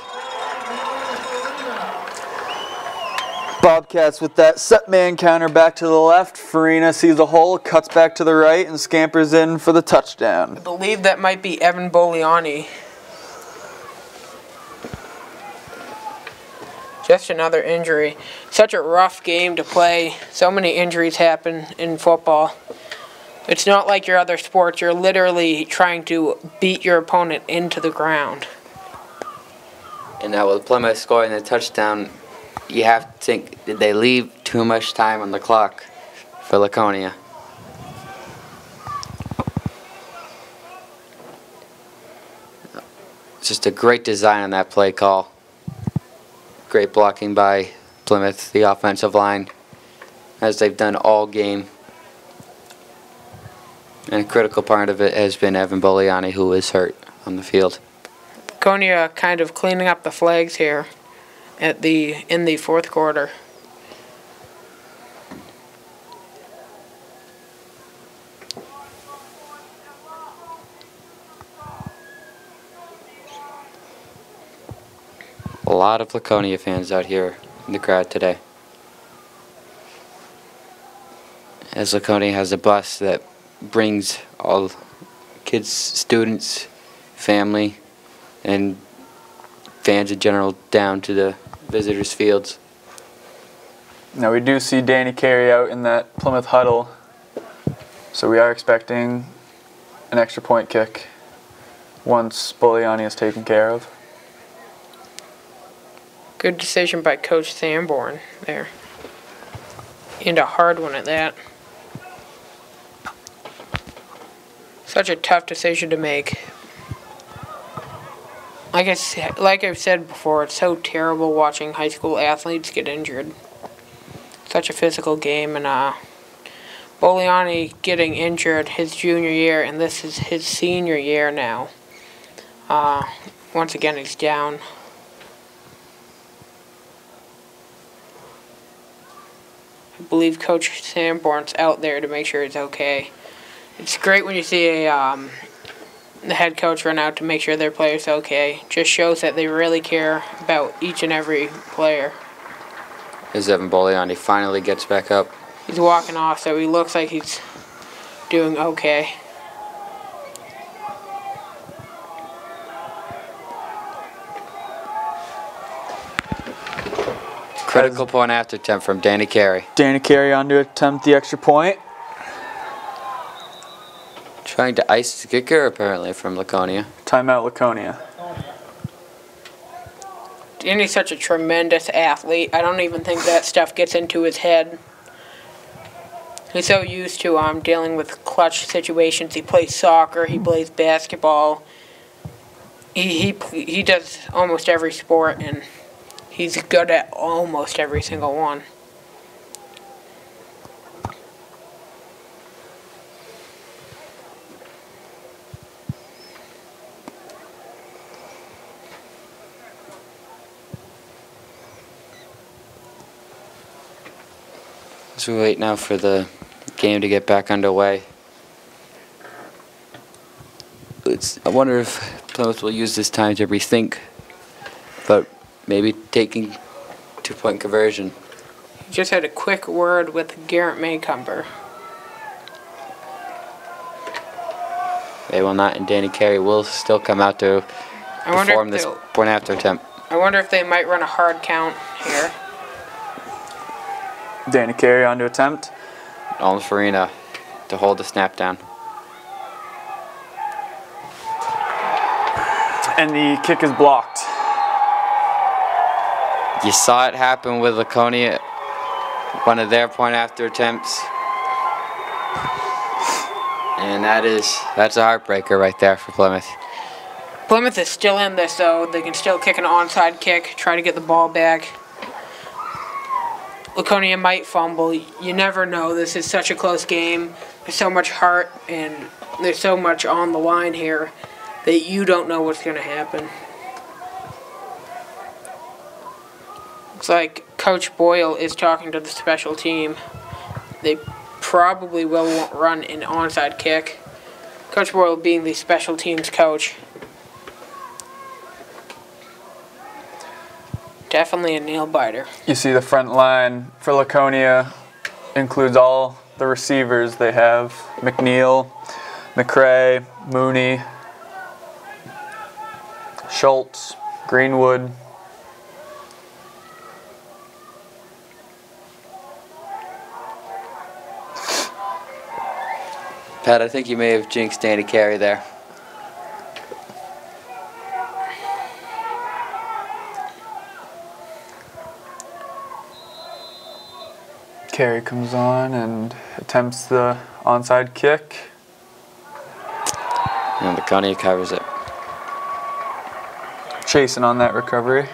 Bobcats with that set man counter back to the left. Farina sees a hole, cuts back to the right, and scampers in for the touchdown. I believe that might be Evan Boliani. Just another injury. Such a rough game to play. So many injuries happen in football. It's not like your other sports. You're literally trying to beat your opponent into the ground. And now with Plymouth scoring the touchdown, you have to think, did they leave too much time on the clock for Laconia? It's just a great design on that play call. Great blocking by Plymouth, the offensive line, as they've done all game. And a critical part of it has been Evan Boliani, who is hurt on the field. Laconia kind of cleaning up the flags here in the fourth quarter. A lot of Laconia fans out here in the crowd today, as Laconia has a bus that brings all kids, students, family, and fans in general down to the visitors' fields. Now we do see Danny Carey out in that Plymouth huddle, so we are expecting an extra point kick once Boliani is taken care of. Good decision by Coach Sanborn there. And a hard one at that. Such a tough decision to make. Like I've said before, it's so terrible watching high school athletes get injured. Such a physical game, and Boliani getting injured his junior year, and this is his senior year now. Once again, he's down. I believe Coach Sanborn's out there to make sure it's okay. It's great when you see the head coach run out to make sure their player's okay. Just shows that they really care about each and every player. As Evan Boliani finally gets back up. He's walking off, so he looks like he's doing okay. Critical point after attempt from Danny Carey. Danny Carey on to attempt the extra point. Trying to ice the kicker, apparently, from Laconia. Timeout Laconia. Danny's such a tremendous athlete. I don't even think that stuff gets into his head. He's so used to dealing with clutch situations. He plays soccer. He plays basketball. He does almost every sport, and he's good at almost every single one. So we wait now for the game to get back underway. I wonder if Plymouth will use this time to rethink about maybe taking two-point conversion. Just had a quick word with Garrett Maycumber. They will not, and Danny Carey will still come out to perform this point after attempt. I wonder if they might run a hard count here. Danny Carey on to attempt. Almost Farina to hold the snap down. And the kick is blocked. You saw it happen with Laconia, one of their point after attempts. And that's a heartbreaker right there for Plymouth. Plymouth is still in this though. They can still kick an onside kick, try to get the ball back. Laconia might fumble. You never know. This is such a close game. There's so much heart and there's so much on the line here that you don't know what's going to happen. Looks like Coach Boyle is talking to the special team. They probably will run an onside kick. Coach Boyle being the special teams coach. Definitely a nail biter. You see the front line for Laconia includes all the receivers they have. McNeil, McRae, Mooney, Schultz, Greenwood. Pat, I think you may have jinxed Danny Carey there. Carey comes on and attempts the onside kick. And Laconia covers it. Chasing on that recovery.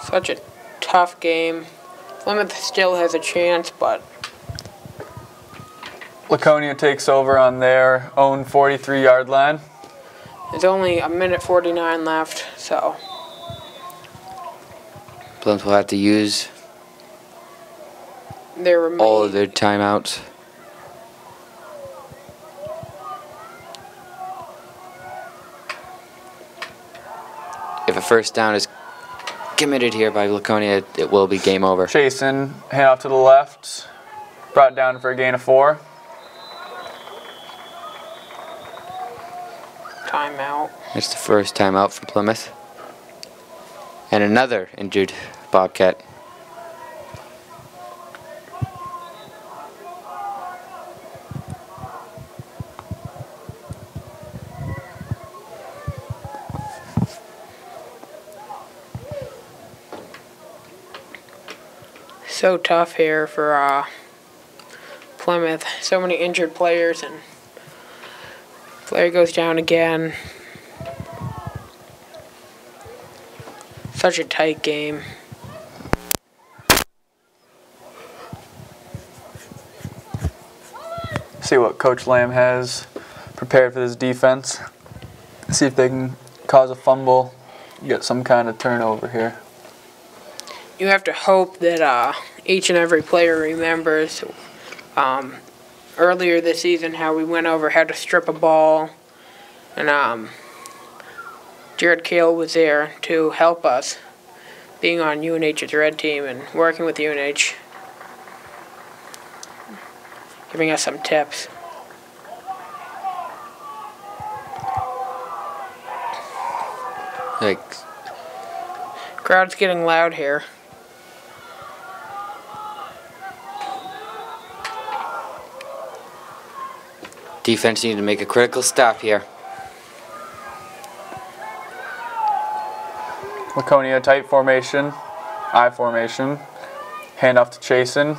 Such a tough game. Plymouth still has a chance, but Laconia takes over on their own 43-yard line. there's only a minute 49 left, so Plymouth will have to use there all of their timeouts. If a first down is committed here by Laconia, it will be game over. Chasing, hand off to the left. Brought down for a gain of 4. timeout. It's the first timeout for Plymouth. And another injured Bobcat. So tough here for Plymouth. So many injured players, and player goes down again. Such a tight game. See what Coach Lamb has prepared for this defense. See if they can cause a fumble, get some kind of turnover here. You have to hope that each and every player remembers earlier this season how we went over how to strip a ball, and Jared Kale was there to help us, being on UNH's red team and working with UNH, giving us some tips. Like, Crowd's getting loud here. defense needs to make a critical stop here. Laconia tight formation, I formation. Hand off to Chasen.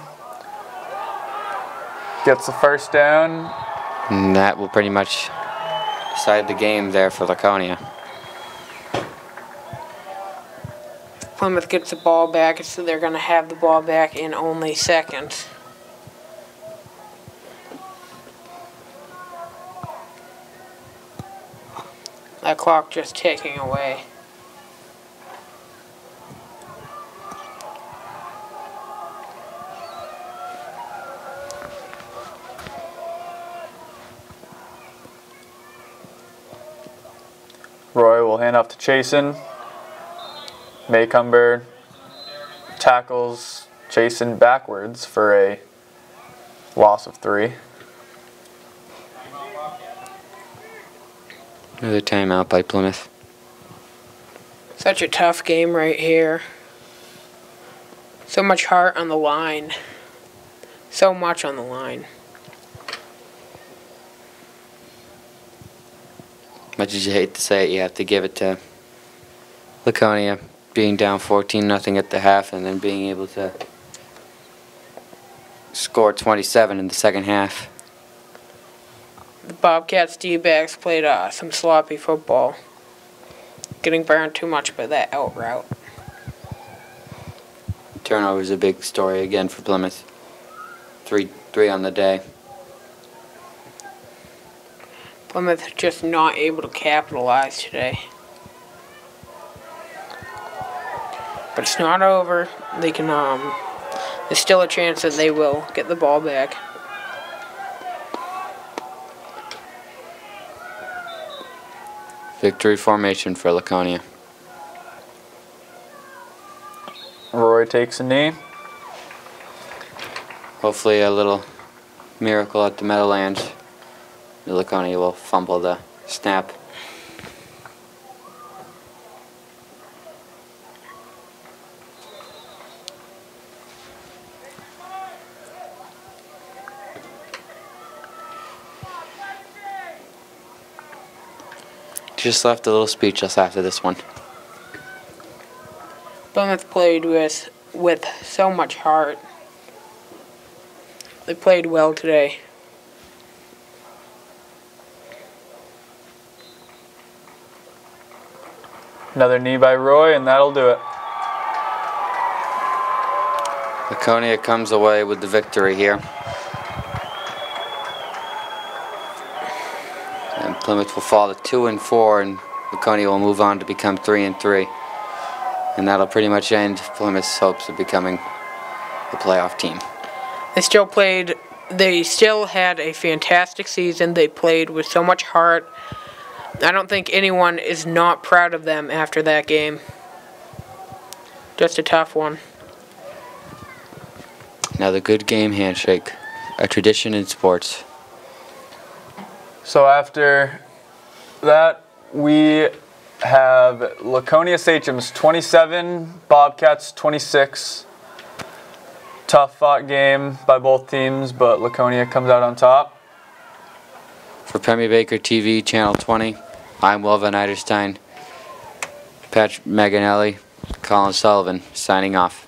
Gets the first down. And that will pretty much decide the game there for Laconia. Plymouth gets the ball back, so they're going to have the ball back in only seconds. That clock just ticking away. will hand off to Chasen. Maycumber tackles Chasen backwards for a loss of 3. Another timeout by Plymouth. Such a tough game right here. So much heart on the line. So much on the line. Much as you hate to say it, you have to give it to Laconia being down 14-0 at the half and then being able to score 27 in the second half. The Bobcats D-backs played some sloppy football. Getting burned too much by that out route. Turnover is a big story again for Plymouth. Three on the day. Plymouth just not able to capitalize today. But it's not over. They can, there's still a chance that they will get the ball back. Victory formation for Laconia. Roy takes a knee. Hopefully a little miracle at the Meadowlands. Laconia will fumble the snap. Just left a little speechless after this one. Plymouth played with so much heart. They played well today. Another knee by Roy, and that'll do it. Laconia comes away with the victory here. And Plymouth will fall to 2-4, and Laconia will move on to become 3-3. And that'll pretty much end Plymouth's hopes of becoming a playoff team. They still had a fantastic season. They played with so much heart. I don't think anyone is not proud of them after that game. Just a tough one. Another good game handshake, a tradition in sports. So after that, we have Laconia Sachems 27, Bobcats 26. Tough fought game by both teams, but Laconia comes out on top. For Premier Baker TV, Channel 20, I'm Will Van Eiderstein, Patrick Maganelli, Colin Sullivan, signing off.